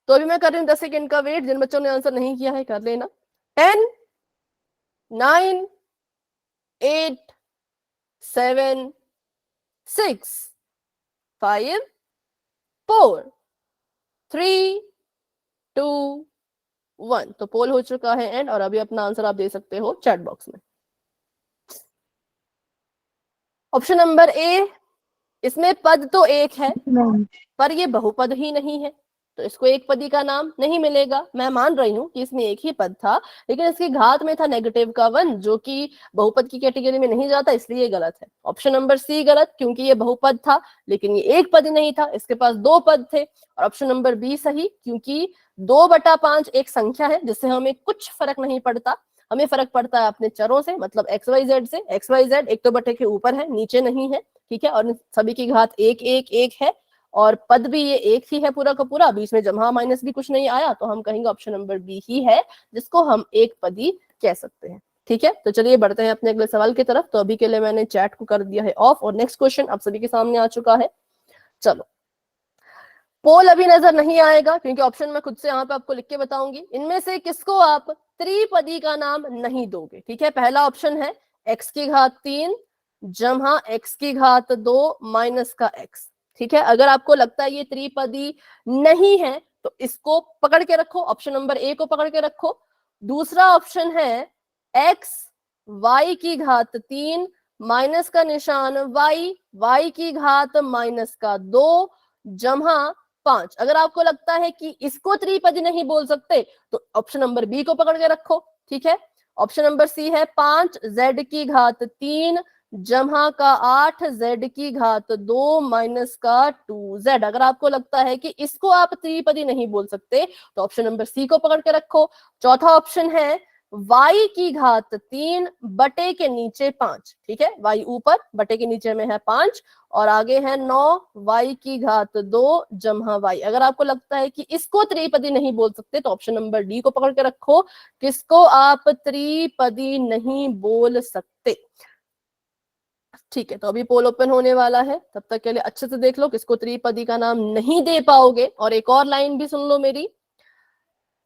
तो अभी मैं कर रही हूँ 10 सेकेंड का वेट, जिन बच्चों ने आंसर नहीं किया है कर लेना। 10 9 8 7 6 5 4 3 2 1। तो पोल हो चुका है एंड, और अभी अपना आंसर आप दे सकते हो चैट बॉक्स में। ऑप्शन नंबर ए, इसमें पद तो एक है पर ये बहुपद ही नहीं है, तो इसको एक पदी का नाम नहीं मिलेगा। मैं मान रही हूँ कि इसमें एक ही पद था, लेकिन इसकी घात में था नेगेटिव का 1, जो कि बहुपद की कैटेगरी में नहीं जाता, इसलिए गलत है। ऑप्शन नंबर सी गलत, क्योंकि ये बहुपद था लेकिन ये एक पद नहीं था, इसके पास 2 पद थे। और ऑप्शन नंबर बी सही, क्योंकि 2/5 एक संख्या है जिससे हमें कुछ फर्क नहीं पड़ता, हमें फर्क पड़ता है अपने चरों से, मतलब XYZ से। XYZ एक तो बटे के ऊपर है, नीचे नहीं है, ठीक है, और सभी की घात एक एक एक है और पद भी ये एक ही है पूरा का पूरा, बीच में जमा माइनस भी कुछ नहीं आया, तो हम कहेंगे ऑप्शन नंबर बी ही है जिसको हम एक पदी कह सकते हैं, ठीक है। तो चलिए बढ़ते हैं अपने अगले सवाल की तरफ। तो अभी के लिए मैंने चैट को कर दिया है ऑफ और नेक्स्ट क्वेश्चन आप सभी के सामने आ चुका है। चलो, पोल अभी नजर नहीं आएगा क्योंकि ऑप्शन मैं खुद से यहाँ पे आपको लिख के बताऊंगी। इनमें से किसको आप त्रिपदी का नाम नहीं दोगे? ठीक है, पहला ऑप्शन है x की घात 3 जमा x की घात 2 माइनस का x। ठीक है, अगर आपको लगता है ये त्रिपदी नहीं है तो इसको पकड़ के रखो, ऑप्शन नंबर ए को पकड़ के रखो। दूसरा ऑप्शन है x y की घात 3 माइनस का निशान y की घात माइनस का 2 जमा 5। अगर आपको लगता है कि इसको त्रिपदी नहीं बोल सकते तो ऑप्शन नंबर बी को पकड़ के रखो। ठीक है, ऑप्शन नंबर सी है 5 z की घात 3 जमा का 8 z की घात 2 माइनस का 2z। अगर आपको लगता है कि इसको आप त्रिपदी नहीं बोल सकते तो ऑप्शन नंबर सी को पकड़ के रखो। चौथा ऑप्शन है y की घात 3 बटे के नीचे 5। ठीक है, y ऊपर, बटे के नीचे में है 5 और आगे है 9 y की घात 2 जमा y। अगर आपको लगता है कि इसको त्रिपदी नहीं बोल सकते तो ऑप्शन नंबर डी को पकड़ के रखो। किसको आप त्रिपदी नहीं बोल सकते? ठीक है, तो अभी पोल ओपन होने वाला है, तब तक के लिए अच्छे से देख लो किसको त्रिपदी का नाम नहीं दे पाओगे। और एक और लाइन भी सुन लो मेरी,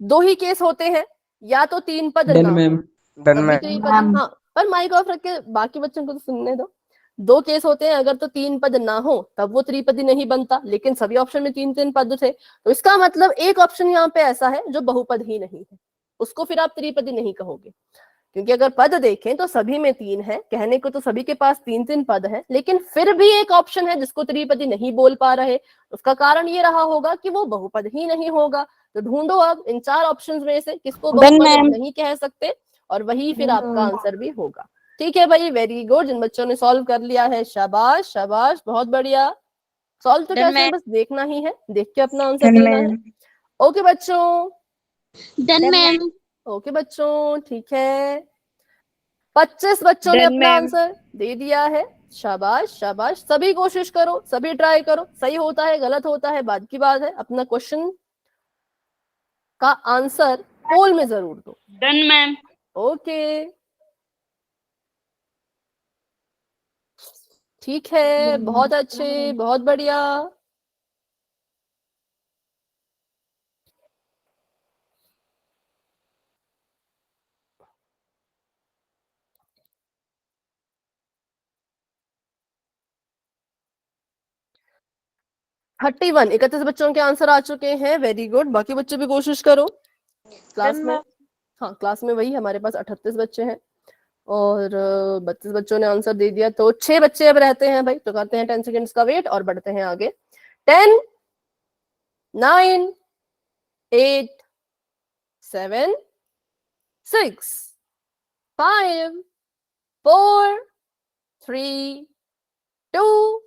दो ही केस होते हैं, या तो 3 पद ना हो तब भी त्रिपदी, हाँ पर माइक ऑफ रख के बाकी बच्चों को तो सुनने दो। 2 केस होते हैं, अगर तो 3 पद ना हो तब वो त्रिपदी नहीं बनता, लेकिन सभी ऑप्शन में 3-3 पद थे, तो इसका मतलब एक ऑप्शन यहाँ पे ऐसा है जो बहुपद ही नहीं है, उसको फिर आप त्रिपदी नहीं कहोगे। क्योंकि अगर पद देखें तो सभी में 3 है, कहने को तो सभी के पास 3-3 पद है, लेकिन फिर भी एक ऑप्शन है जिसको त्रिपदी नहीं बोल पा रहे, उसका कारण ये रहा होगा कि वो बहुपद ही नहीं होगा। तो ढूंढो अब इन 4 ऑप्शंस में से किसको बहुपद नहीं कह सकते, और वही फिर आपका आंसर भी होगा। ठीक है भाई, वेरी गुड। जिन बच्चों ने सॉल्व कर लिया है शाबाश शाबाश, बहुत बढ़िया। सॉल्व तो कैसे, बस देखना ही है, देख के अपना आंसर देना है। ओके बच्चों, डन मैम। ओके बच्चों, ठीक है। 25 बच्चों ने अपना आंसर दे दिया है, शाबाश शाबाश। सभी कोशिश करो, सभी ट्राई करो, सही होता है गलत होता है बाद की बात है, अपना क्वेश्चन का आंसर पोल में जरूर दो। Done ma'am. ओके ठीक है, बहुत अच्छे, बहुत बढ़िया। थर्टी 31 बच्चों के आंसर आ चुके हैं, वेरी गुड। बाकी बच्चे भी कोशिश करो क्लास में। हाँ, क्लास में वही हमारे पास 38 बच्चे हैं और 32 बच्चों ने आंसर दे दिया, तो 6 बच्चे अब रहते हैं भाई। तो करते हैं 10 सेकेंड्स का वेट और बढ़ते हैं आगे। 10 9 8 7 6 5 4 3 2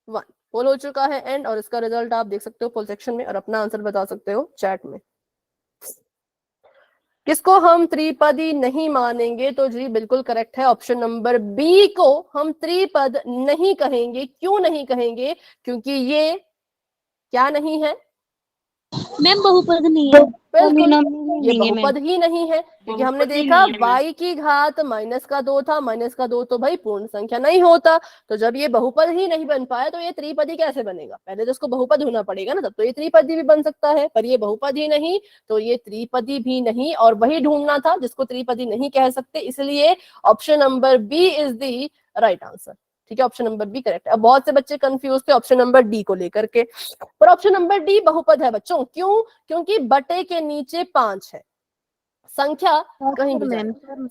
1। पोल हो चुका है एंड, और इसका रिजल्ट आप देख सकते हो पोल सेक्शन में और अपना आंसर बता सकते हो चैट में। किसको हम त्रिपदी नहीं मानेंगे? तो जी बिल्कुल करेक्ट है, ऑप्शन नंबर बी को हम त्रिपद नहीं कहेंगे। क्यों नहीं कहेंगे? क्योंकि ये क्या नहीं है मैम, बहुपद नहीं है, बिल्कुल ये बहुपद ही नहीं है, क्योंकि हमने देखा y की घात माइनस का 2 था, माइनस का 2 तो भाई पूर्ण संख्या नहीं होता, तो जब ये बहुपद ही नहीं बन पाया तो ये त्रिपदी कैसे बनेगा? पहले तो इसको बहुपद होना पड़ेगा ना, तब तो ये त्रिपदी भी बन सकता है, पर ये बहुपद ही नहीं तो ये त्रिपदी भी नहीं, और वही ढूंढना था जिसको त्रिपदी नहीं कह सकते, इसलिए option number B is the right answer. ठीक है, ऑप्शन नंबर बी करेक्ट है। अब बहुत से बच्चे कंफ्यूज थे ऑप्शन नंबर डी को लेकर के, पर ऑप्शन नंबर डी बहुपद है बच्चों। क्यों? क्योंकि बटे के नीचे 5 है, संख्या कहीं भी जाए,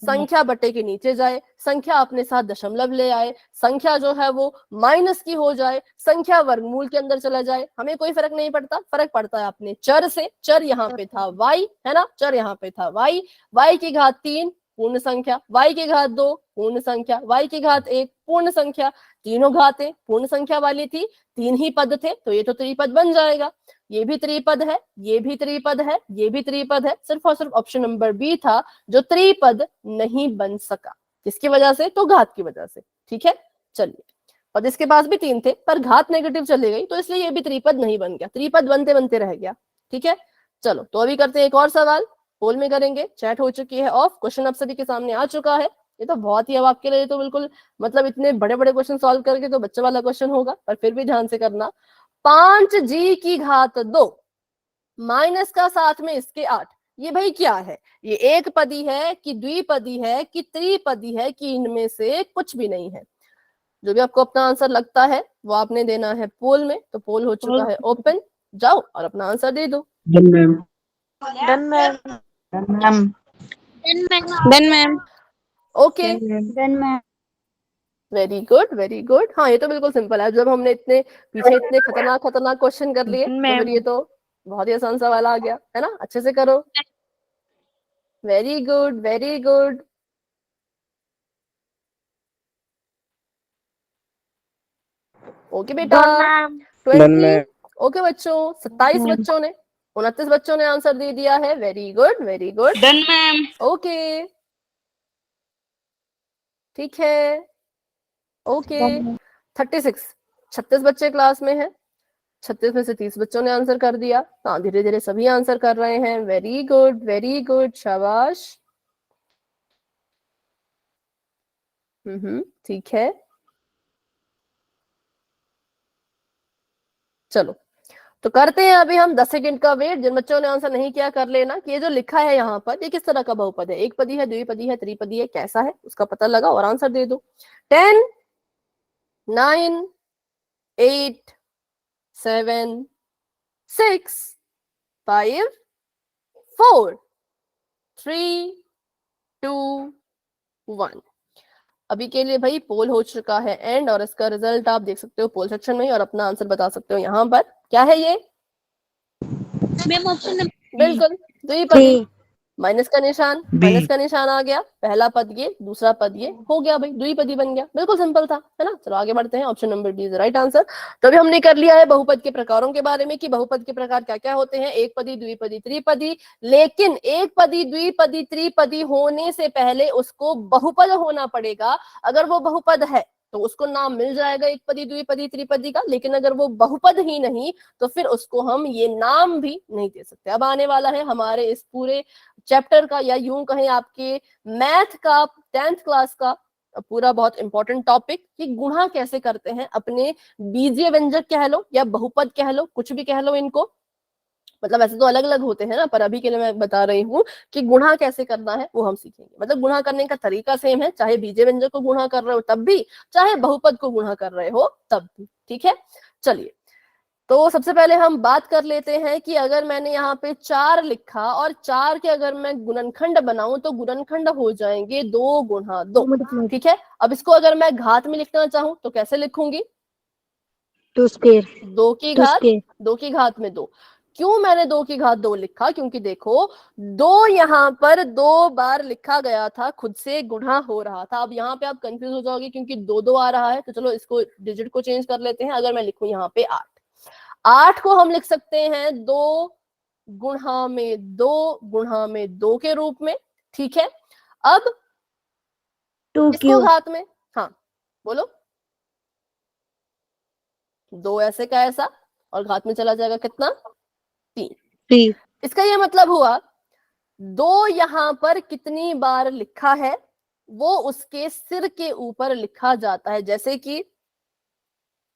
संख्या बटे के नीचे जाए, संख्या अपने साथ दशमलव ले आए, संख्या जो है वो माइनस की हो जाए, संख्या वर्गमूल के अंदर चला जाए, हमें कोई फर्क नहीं पड़ता। फर्क पड़ता है अपने चर से। चर यहाँ पे था y, है ना, चर यहाँ पे था y की घात 3 पूर्ण संख्या, y की घात 2 पूर्ण संख्या, y की घात 1 पूर्ण संख्या, तीनों घातें पूर्ण संख्या वाली थी, 3 ही पद थे, तो ये तो त्रिपद बन जाएगा। ये भी त्रिपद है, ये भी त्रिपद है, ये भी त्रिपद है, सिर्फ और सिर्फ ऑप्शन नंबर बी था जो त्रिपद नहीं बन सका। किसकी वजह से? तो घात की वजह से। ठीक है, चलिए, पद इसके पास भी 3 थे पर घात नेगेटिव चली गई, तो इसलिए ये भी त्रिपद नहीं बन गया, त्रिपद बनते बनते रह गया। ठीक है, चलो तो अभी करते हैं एक और सवाल, पोल में करेंगे। चैट हो चुकी है ऑफ, क्वेश्चन आप सभी के सामने आ चुका है। ये तो बहुत ही अब आपके लिए तो बिल्कुल मतलब इतने बड़े बड़े क्वेश्चन सॉल्व करके तो बच्चे वाला क्वेश्चन होगा, पर फिर भी ध्यान से करना। 5g की घात 2 माइनस का साथ में इसके 8। ये भाई क्या है? ये एक पदी है कि द्विपदी है कि त्रिपदी है कि इनमें से कुछ भी नहीं है। जो भी आपको अपना आंसर लगता है वो आपने देना है पोल में। तो पोल हो चुका है ओपन, जाओ और अपना आंसर दे दो। Done, ma'am. Done, ma'am. Done, ma'am. Done, ma'am. Okay, Done, ma'am. Very good very good. हाँ, ये तो बिल्कुल सिंपल है। जब हमने इतने पीछे इतने खतरनाक खतरनाक क्वेश्चन कर लिए तो फिर ये तो बहुत ही आसान सवाल आ गया है ना। अच्छे से करो। Very good very good. Okay बेटा, 20। ओके बच्चों, 27 बच्चों ने, 29 बच्चों ने आंसर दे दिया है। Very good very good. Done, ma'am. Okay, ठीक है। ओके, 36, 36 बच्चे क्लास में हैं। 36 में से 30 बच्चों ने आंसर कर दिया। हाँ, धीरे धीरे सभी आंसर कर रहे हैं। वेरी गुड, शाबाश। ठीक है, चलो तो करते हैं अभी हम 10 सेकंड का वेट। जिन बच्चों ने आंसर नहीं किया कर लेना कि ये जो लिखा है यहाँ पर ये किस तरह का बहुपद है। एक पदी है, द्विपदी है, त्रिपदी है, कैसा है उसका पता लगाओ और आंसर दे दो। 10, 9, 8, 7, 6, 5, 4, 3, 2, 1। अभी के लिए भाई पोल हो चुका है एंड, और इसका रिजल्ट आप देख सकते हो पोल सेक्शन में और अपना आंसर बता सकते हो यहाँ पर। क्या है ये? मैम ऑप्शन बिल्कुल द्विपदी। माइनस का निशान आ गया। पहला पद ये, दूसरा पद ये, हो गया भाई, द्विपदी बन गया। बिल्कुल सिंपल था, है ना। चलो आगे बढ़ते हैं। Option number D is right answer. तो अभी हमने कर लिया है बहुपद के प्रकारों के बारे में कि बहुपद के प्रकार क्या क्या होते हैं। एक पदी, द्विपदी, त्रिपदी। लेकिन एक पदी, द्विपदी, त्रिपदी होने से पहले उसको बहुपद होना पड़ेगा। अगर वो बहुपद है तो उसको नाम मिल जाएगा एक पदी, द्विपदी, त्रिपदी का। लेकिन अगर वो बहुपद ही नहीं तो फिर उसको हम ये नाम भी नहीं दे सकते। अब आने वाला है हमारे इस पूरे चैप्टर का, या यूं कहें आपके मैथ का 10th क्लास का पूरा बहुत इंपॉर्टेंट टॉपिक कि गुणा कैसे करते हैं अपने बीजीय व्यंजक कह लो या बहुपद कह लो, कुछ भी कह लो इनको। मतलब ऐसे तो अलग अलग होते हैं ना, पर अभी के लिए मैं बता रही हूँ कि गुणा कैसे करना है वो हम सीखेंगे। मतलब गुणा करने का तरीका सेम है, चाहे बीजीय व्यंजक को गुणा कर रहे हो तब भी, चाहे बहुपद को गुणा कर रहे हो तब भी। ठीक है, चलिए तो सबसे पहले हम बात कर लेते हैं कि अगर मैंने यहाँ पे 4 लिखा और 4 के अगर मैं गुणनखंड बनाऊं तो गुणनखंड हो जाएंगे 2 गुणा 2। ठीक है, अब इसको अगर मैं घात में लिखना चाहूं तो कैसे लिखूंगी? 2 स्क्वायर 2 की घात में 2। क्यों मैंने 2 की घात 2 लिखा? क्योंकि देखो 2 यहाँ पर 2 बार लिखा गया था, खुद से गुणा हो रहा था। अब यहाँ पे आप कंफ्यूज हो जाओगे क्योंकि 2 2 आ रहा है। तो चलो इसको डिजिट को चेंज कर लेते हैं। अगर मैं लिखूं यहाँ पे 8 को हम लिख सकते हैं 2 गुणा में 2 के रूप में। ठीक है, अब 2 इसको घात में, हाँ बोलो, 2 ऐसे का ऐसा और घात में चला जाएगा कितना? 3। इसका ये मतलब हुआ 2 यहाँ पर कितनी बार लिखा है वो उसके सिर के ऊपर लिखा जाता है। जैसे कि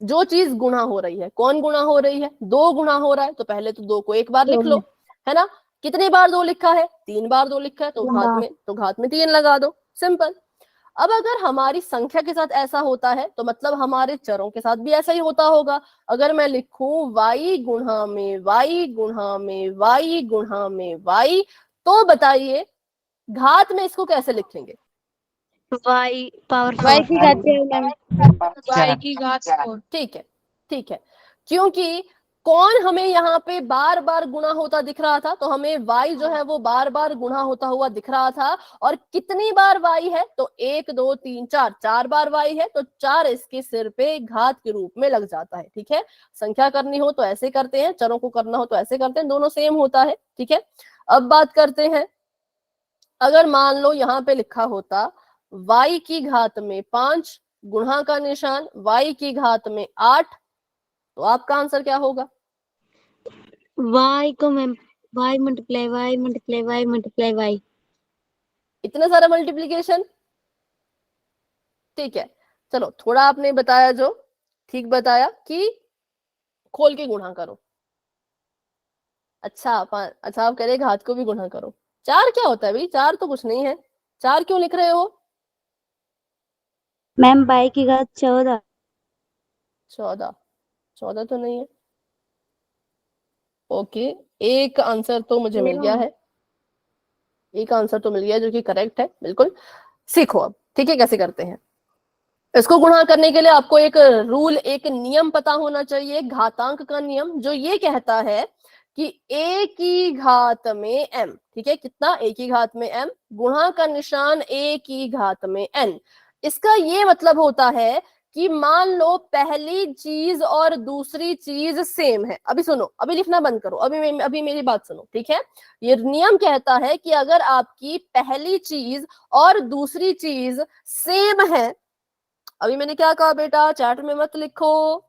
जो चीज गुणा हो रही है, कौन गुणा हो रही है? 2 गुणा हो रहा है, तो पहले तो 2 को एक बार लिख लो, है ना। कितनी बार 2 लिखा है? 3 बार 2 लिखा है, तो घात में 3 लगा दो, सिंपल। अब अगर हमारी संख्या के साथ ऐसा होता है तो मतलब हमारे चरों के साथ भी ऐसा ही होता होगा। अगर मैं लिखूं y गुणा में y गुणा में y गुणा में y, तो बताइए घात में इसको कैसे लिखेंगे? y पावर Y 4 की घात क्या है? Y की घात 4। ठीक है, ठीक है। क्योंकि कौन हमें यहाँ पे बार बार गुणा होता दिख रहा था, तो हमें y जो है वो बार बार गुणा होता हुआ दिख रहा था। और कितनी बार y है? तो 1 2 3 4, 4 बार y है, तो 4 इसके सिर पे घात के रूप में लग जाता है। ठीक है, संख्या करनी हो तो ऐसे करते हैं, चरों को करना हो तो ऐसे करते हैं, दोनों सेम होता है। ठीक है, अब बात करते हैं, अगर मान लो यहाँ पे लिखा होता y की घात में 5, गुणा का निशान, y की घात में 8, तो आपका आंसर क्या होगा? y को ma'am y multiply y multiply y multiply y। इतना सारा मल्टीप्लीकेशन। ठीक है, चलो थोड़ा आपने बताया जो ठीक बताया कि खोल के गुणा करो। अच्छा अच्छा आप कह रहे घात को भी गुणा करो। 4 क्या होता है भाई? 4 तो कुछ नहीं है। 4 क्यों लिख रहे हो? मैम बाई की घात 14। 14? 14 तो नहीं है। ओके, एक आंसर तो मुझे मिल गया है। एक आंसर तो मिल गया जो कि करेक्ट है, बिल्कुल। सीखो अब, ठीक है, कैसे करते हैं इसको गुणा करने के लिए। आपको एक रूल, एक नियम पता होना चाहिए, घातांक का नियम, जो ये कहता है कि a की घात में m, ठीक है, कितना? a की घात में m, गुणा का निशान a की घात में n। इसका ये मतलब होता है कि मान लो पहली चीज और दूसरी चीज सेम है। अभी सुनो, अभी लिखना बंद करो, अभी मेरी बात सुनो, ठीक है। ये नियम कहता है कि अगर आपकी पहली चीज और दूसरी चीज सेम है, अभी मैंने क्या कहा बेटा, चैट में मत लिखो,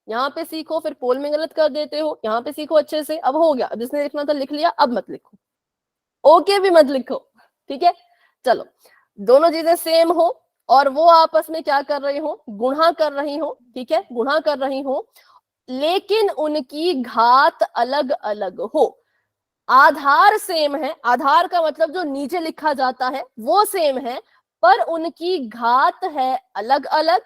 यहाँ पे सीखो, फिर पोल में गलत कर देते हो। यहाँ पे सीखो अच्छे से। अब हो गया, अब जिसने लिखना था लिख लिया, अब मत लिखो, ओके भी मत लिखो, ठीक है। चलो, दोनों चीजें सेम हो और वो आपस में क्या कर रही हो, गुणा कर रही हो, ठीक है, गुणा कर रही हो, लेकिन उनकी घात अलग अलग हो। आधार सेम है, आधार का मतलब जो नीचे लिखा जाता है वो सेम है, पर उनकी घात है अलग अलग।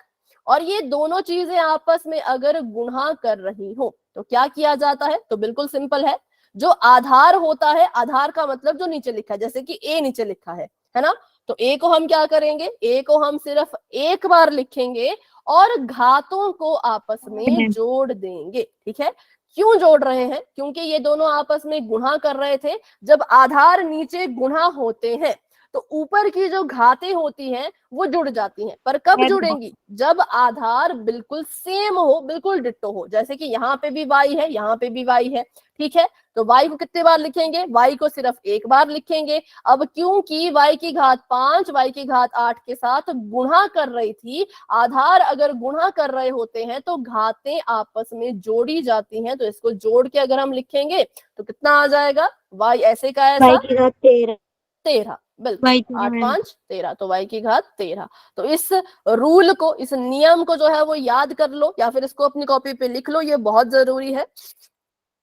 और ये दोनों चीजें आपस में अगर गुणा कर रही हो तो क्या किया जाता है? तो बिल्कुल सिंपल है, जो आधार होता है, आधार का मतलब जो नीचे लिखा है, जैसे कि ए नीचे लिखा है ना, तो ए को हम क्या करेंगे, ए को हम सिर्फ एक बार लिखेंगे और घातों को आपस में जोड़ देंगे, ठीक है। क्यों जोड़ रहे हैं? क्योंकि ये दोनों आपस में गुणा कर रहे थे। जब आधार नीचे गुणा होते हैं तो ऊपर की जो घातें होती हैं वो जुड़ जाती हैं। पर कब जुड़ेंगी? जब आधार बिल्कुल सेम हो, बिल्कुल डिट्टो हो। जैसे कि यहाँ पे भी y है, यहाँ पे भी y है, ठीक है, तो y को कितने बार लिखेंगे? y को सिर्फ एक बार लिखेंगे। अब क्योंकि y की घात 5 y की घात 8 के साथ गुणा कर रही थी, आधार अगर गुणा कर रहे होते हैं तो घातें आपस में जोड़ी जाती हैं। तो इसको जोड़ के अगर हम लिखेंगे तो कितना आ जाएगा? y ऐसे का ऐसा बाई की घात 13। 13, बिल्कुल, बाई 8 13 मैम। 5 13, तो y की घात 13। तो इस रूल को, इस नियम को जो है वो याद कर लो, या फिर इसको अपनी कॉपी पे लिख लो, ये बहुत जरूरी है।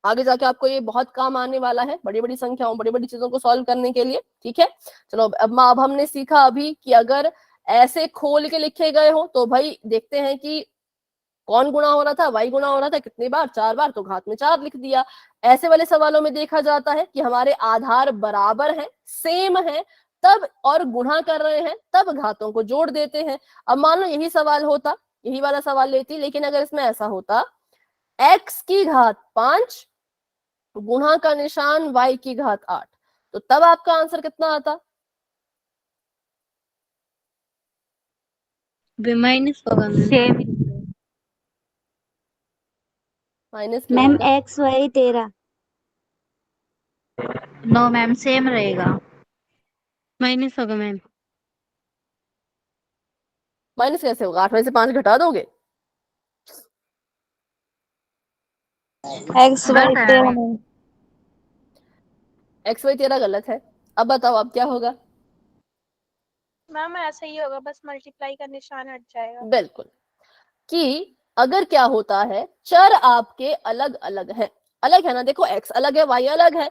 आगे जाके आपको ये बहुत काम आने वाला है, बड़ी बड़ी संख्याओं, बड़ी बड़ी चीजों को सॉल्व करने के लिए, ठीक है। चलो, अब हमने सीखा अभी कि अगर ऐसे खोल के लिखे गए हो तो भाई देखते हैं कि कौन गुणा हो रहा था, y गुणा हो रहा था कितनी बार? 4 बार, तो घात में 4 लिख दिया। ऐसे वाले सवालों में देखा जाता है कि हमारे आधार बराबर हैं, सेम है, तब और गुणा कर रहे हैं, तब घातों को जोड़ देते हैं। अब मान लो यही सवाल होता, यही वाला सवाल लेती, लेकिन अगर इसमें ऐसा होता x की घात 5 गुणा का निशान y की घात 8, तो तब आपका आंसर कितना आता? माइनस होगा मैम। माइनस क्यों मैम होगा? X y 13। No ma'am same रहेगा। माइनस होगा मैम। माइनस कैसे होगा? 8 में से 5 घटा दोगे? X y 13 ma'am. x y 13 गलत है। अब बताओ अब क्या होगा? मैम ऐसा ही होगा, बस मल्टीप्लाई का निशान हट जाएगा। बिल्कुल, कि अगर क्या होता है, चर आपके अलग अलग है, अलग है ना, देखो x अलग है, y अलग है।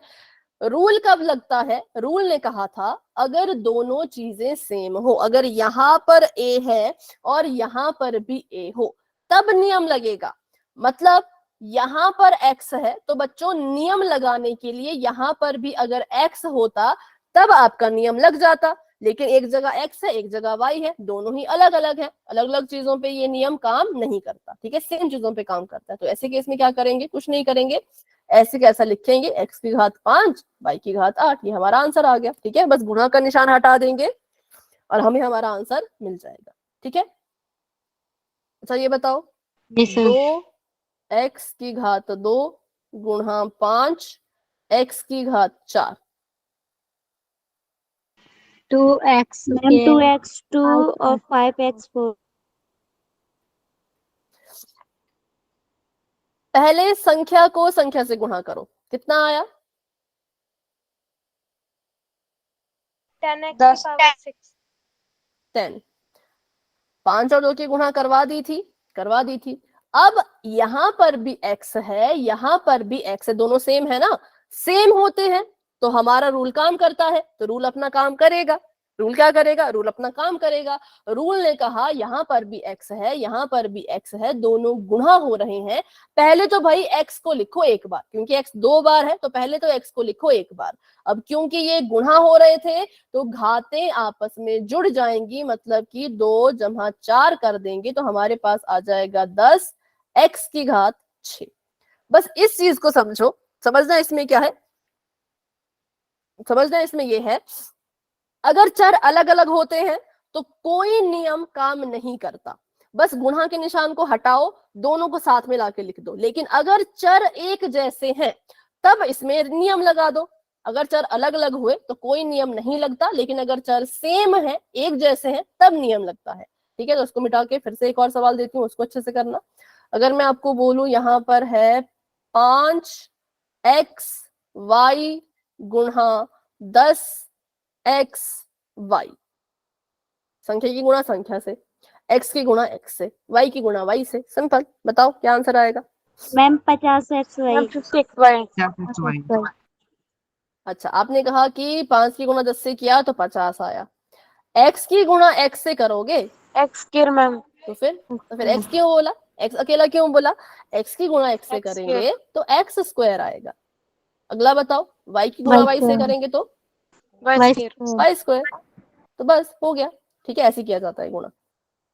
रूल कब लगता है? रूल ने कहा था अगर दोनों चीजें सेम हो, अगर यहाँ पर a है और यहाँ पर भी a हो, तब नियम लगेगा। मतलब यहाँ पर x है तो बच्चों नियम लगाने के लिए यहाँ पर भी अगर x होता तब आपका नियम लग जाता। लेकिन एक जगह x है, एक जगह y है, दोनों ही अलग अलग है, अलग अलग चीजों पे ये नियम काम नहीं करता, ठीक है, सेम चीजों पे काम करता है। तो ऐसे केस में क्या करेंगे? कुछ नहीं करेंगे, ऐसे कैसा लिखेंगे, x की घात 5 y की घात 8, ये हमारा आंसर आ गया, ठीक है। बस गुणा का निशान हटा देंगे और हमें हमारा आंसर मिल जाएगा, ठीक है। अच्छा ये बताओ, 2x की घात 2 गुणा 5 x की घात 4। 2x मैम 2x2 और 5x4। पहले संख्या को संख्या से गुणा करो, कितना आया? 10x की पावर 6। 10। 5 और 2 की गुणा करवा दी थी, करवा दी थी। अब यहां पर भी x है, यहां पर भी x है, दोनों सेम है ना, सेम होते हैं तो हमारा रूल काम करता है, तो रूल अपना काम करेगा। रूल क्या करेगा? रूल अपना काम करेगा। रूल ने कहा यहां पर भी x है, यहां पर भी x है, दोनों गुणा हो रहे हैं। पहले तो भाई x को लिखो एक बार, क्योंकि x 2 बार है तो पहले तो x को लिखो एक बार। अब क्योंकि ये गुणा हो रहे थे तो घातें आपस में जुड़ जाएंगी, मतलब कि 2 जमा 4 कर देंगे तो हमारे पास आ जाएगा 10 x की घात 6। बस इस चीज को समझो। समझना इसमें क्या है, समझना इसमें ये है, अगर चर अलग अलग होते हैं तो कोई नियम काम नहीं करता, बस गुणा के निशान को हटाओ, दोनों को साथ में लाके लिख दो। लेकिन अगर चर एक जैसे हैं तब इसमें नियम लगा दो। अगर चर अलग अलग हुए तो कोई नियम नहीं लगता, लेकिन अगर चर सेम है, एक जैसे हैं, तब नियम लगता है। ठीक है, तो उसको मिटा के फिर से एक और सवाल देती हूँ, उसको अच्छे से करना। अगर मैं आपको बोलूं यहाँ पर है 5x y गुणा 10x y, संख्या की गुणा संख्या से, x की गुणा x से, y की गुणा y से। सिंपल, बताओ क्या आंसर आएगा? Ma'am 50x y। 56y। अच्छा, आपने कहा कि 5 की गुणा 10 से किया तो 50 आया। x की गुणा x से करोगे x स्क्वायर मैम। तो फिर x क्यों बोला? x अकेला क्यों बोला? x की गुणा x से X करेंगे तो x स्क्वायर आएगा। अगला बताओ, y की गुणा y से करेंगे तो y स्क्वायर। y square. तो बस हो गया। ठीक है, ऐसे किया जाता है गुणा।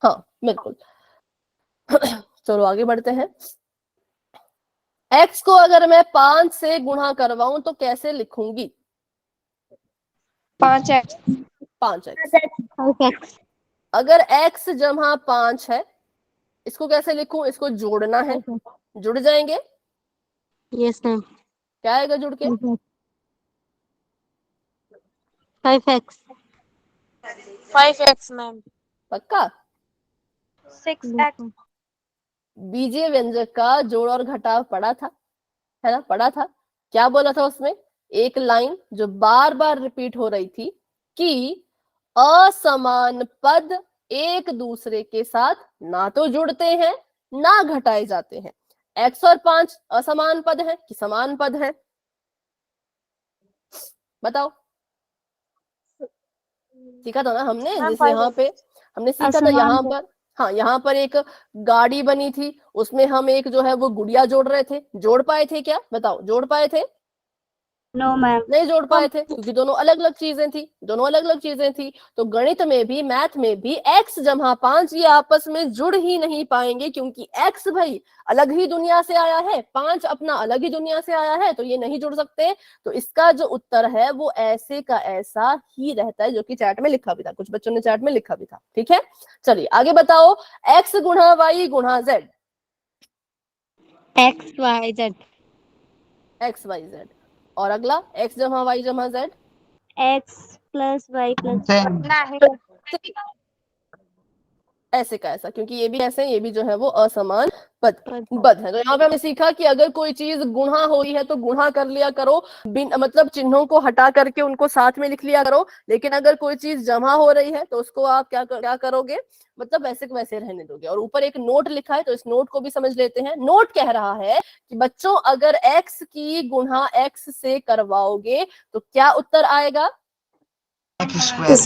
हाँ बिल्कुल। चलो आगे बढ़ते हैं। x को अगर मैं 5 से गुणा करवाऊं तो कैसे लिखूंगी? 5x। 5x। अगर x जमा 5 है, इसको कैसे लिखूं? इसको जोड़ना है, जुड़ जाएंगे। Yes ma'am. क्या आएगा जुड़ के? 5x। 5x ma'am. पक्का? 6x। बीजीय व्यंजक का जोड़ और घटाव पढ़ा था, है ना? पढ़ा था। क्या बोला था उसमें? एक लाइन जो बार बार रिपीट हो रही थी कि असमान पद एक दूसरे के साथ ना तो जुड़ते हैं ना घटाए जाते हैं। x और 5 असमान पद है कि समान पद है? बताओ। सीखा था ना हमने, मैम जैसे यहाँ पे हमने सीखा था, यहाँ पर, हाँ यहाँ पर एक गाड़ी बनी थी, उसमें हम एक जो है वो गुड़िया जोड़ रहे थे। जोड़ पाए थे क्या? बताओ, जोड़ पाए थे? No ma'am. नहीं जोड़ पाए थे, क्योंकि दोनों अलग अलग चीजें थी, दोनों अलग अलग चीजें थी। तो गणित में भी, मैथ में भी x जमा 5 ये आपस में जुड़ ही नहीं पाएंगे, क्योंकि x भाई अलग ही दुनिया से आया है, 5 अपना अलग ही दुनिया से आया है, तो ये नहीं जुड़ सकते। तो इसका जो उत्तर है वो ऐसे का ऐसा ही रहता है, जो कि चैट में लिखा भी था, कुछ बच्चों ने चैट में लिखा भी था। ठीक है, चलिए आगे बताओ। x गुणा y गुणा z। x y z। x y z। और अगला x जमा y जमा z। x plus y plus नहीं। ऐसे का ऐसा, क्योंकि ये भी ऐसे, ये भी जो है वो असमान पद है। तो यहाँ पे हमने सीखा कि अगर कोई चीज गुणा हो रही है तो गुणा कर लिया करो, मतलब चिन्हों को हटा करके उनको साथ में लिख लिया करो। लेकिन अगर कोई चीज जमा हो रही है तो उसको आप क्या करोगे? मतलब वैसे को वैसे रहने दोगे। और ऊपर एक नोट लिखा है, तो इस नोट को भी समझ लेते हैं। नोट कह रहा है कि बच्चों अगर x की गुणा x से करवाओगे तो क्या उत्तर आएगा? x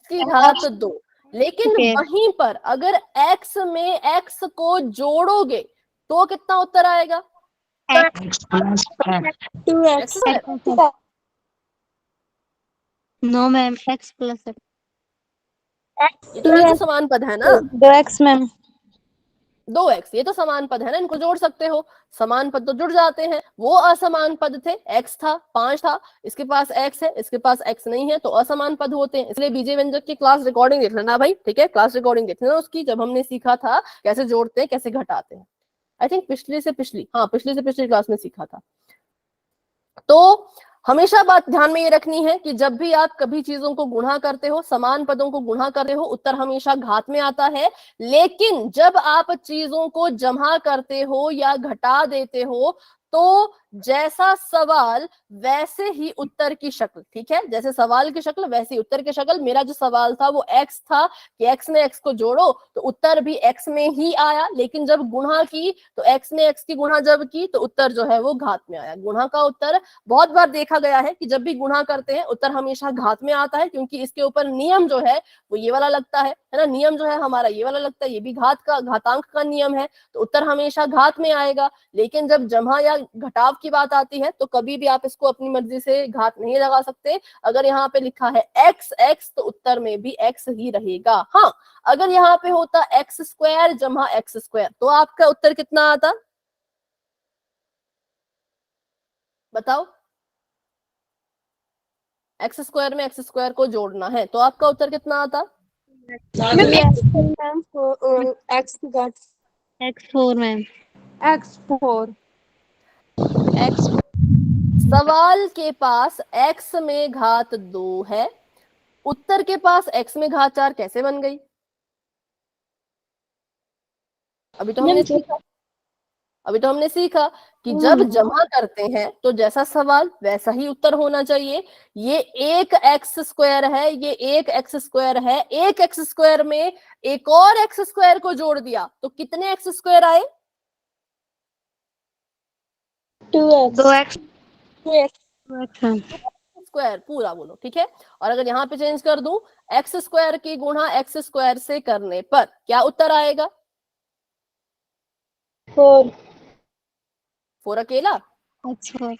की घात 2। लेकिन वहीं पर अगर x में x को जोड़ोगे तो कितना उत्तर आएगा? 2x। No ma'am, x plus ये तो वैसे समान पद है ना। 2x ma'am. 2x, ये तो समान पद है ना, इनको जोड़ सकते हो, समान पद तो जुड़ जाते हैं। वो असमान पद थे, x था, 5 था, इसके पास x है, इसके पास x नहीं है, तो असमान पद होते हैं। इसलिए बीजीय व्यंजक की क्लास रिकॉर्डिंग देख लेना भाई, ठीक है? क्लास रिकॉर्डिंग देख लेना उसकी, जब हमने सीखा था कैसे जोड़ते हैं कैसे घटाते हैं। आई थिंक पिछली से पिछली क्लास में सीखा था। तो हमेशा बात ध्यान में ये रखनी है कि जब भी आप कभी चीजों को गुणा करते हो, समान पदों को गुणा करते हो, उत्तर हमेशा घात में आता है। लेकिन जब आप चीजों को जमा करते हो या घटा देते हो तो जैसा सवाल वैसे ही उत्तर की शक्ल, ठीक है, जैसे सवाल की शक्ल वैसे ही उत्तर की शक्ल। मेरा जो सवाल था वो x था कि x में x को जोड़ो, तो उत्तर भी x में ही आया, लेकिन जब गुणा की तो x ने x की गुणा जब की तो उत्तर जो है वो घात में आया। गुणा का उत्तर बहुत बार देखा गया है कि जब भी गुणा करते हैं उत्तर हमेशा घात में आता है, क्योंकि इसके ऊपर नियम जो है वो ये वाला लगता है ना, नियम जो है हमारा ये वाला लगता है, ये भी घातांक का नियम है, तो उत्तर हमेशा घात में आएगा। लेकिन जब जमा या घटाव की बात आती है तो कभी भी आप इसको अपनी मर्जी से घात नहीं लगा सकते। अगर यहाँ पे लिखा है x x तो उत्तर में भी x ही रहेगा। हाँ, अगर यहाँ पे होता x स्क्वायर जमा x स्क्वायर तो आपका उत्तर कितना आता, बताओ? x स्क्वायर में x स्क्वायर को जोड़ना है तो आपका उत्तर कितना आता? x4 ma'am. x4 सवाल के पास x में घात 2 है, उत्तर के पास x में घात 4 कैसे बन गई? अभी तो हमने सीखा कि जब जमा करते हैं तो जैसा सवाल वैसा ही उत्तर होना चाहिए। ये एक एक्स स्क्वायर है, ये एक एक्स स्क्वायर है, एक एक्स स्क्वायर में एक और एक्स स्क्वायर को जोड़ दिया तो कितने एक्स स्क्वायर आए? 2x स्क्वायर पूरा बोलो, ठीक है। और अगर यहाँ पे चेंज कर दूं, एक्स स्क्वायर की गुणा एक्स स्क्वायर से करने पर क्या उत्तर आएगा? 4 अकेला, अच्छा,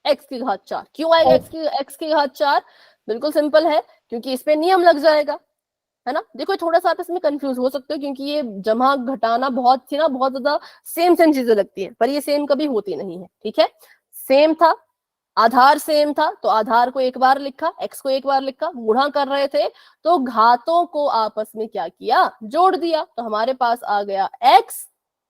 एक्स की घात 4। क्यों आएगा एक्स की घात 4? बिल्कुल सिंपल है, क्योंकि इस पे नियम लग जाएगा, है ना। देखो थोड़ा सा आप इसमें कंफ्यूज हो सकते हो, क्योंकि ये जमा घटाना बहुत ज्यादा सेम चीजें लगती है, पर ये सेम कभी होती नहीं है, ठीक है। सेम था, आधार सेम था तो आधार को एक बार लिखा, एक्स को एक बार लिखा, गुणा कर रहे थे तो घातों को आपस में क्या किया, जोड़ दिया, तो हमारे पास आ गया एक्स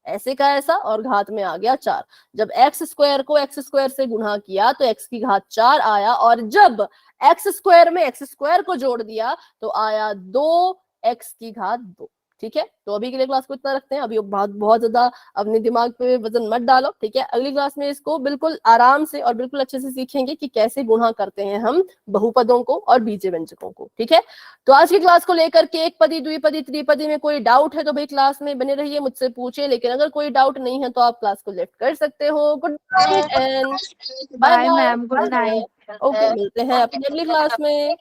ऐसे का ऐसा और घात में आ गया 4। जब एक्स स्क्वायर को एक्स स्क्वायर से गुणा किया तो एक्स की घात 4 आया, और जब एक्स स्क्वायर में एक्स स्क्वायर को जोड़ दिया तो आया 2 एक्स की घात 2, ठीक है। तो अभी के लिए क्लास को इतना रखते हैं, अभी बहुत ज्यादा अपने दिमाग पे वजन मत डालो, ठीक है। अगली क्लास में इसको बिल्कुल आराम से और बिल्कुल अच्छे से सीखेंगे कि कैसे गुणा करते हैं हम बहुपदों को और बीजीय व्यंजकों को, ठीक है। तो आज की क्लास को लेकर के एक पदी, द्विपदी, त्रिपदी में कोई डाउट है तो भाई क्लास में बने रहिए, मुझसे पूछे, लेकिन अगर कोई डाउट नहीं है तो आप क्लास को लेफ्ट कर सकते हो। Good night and bye bye ma'am, good night. Okay, मिलते हैं अपनी अगली क्लास में।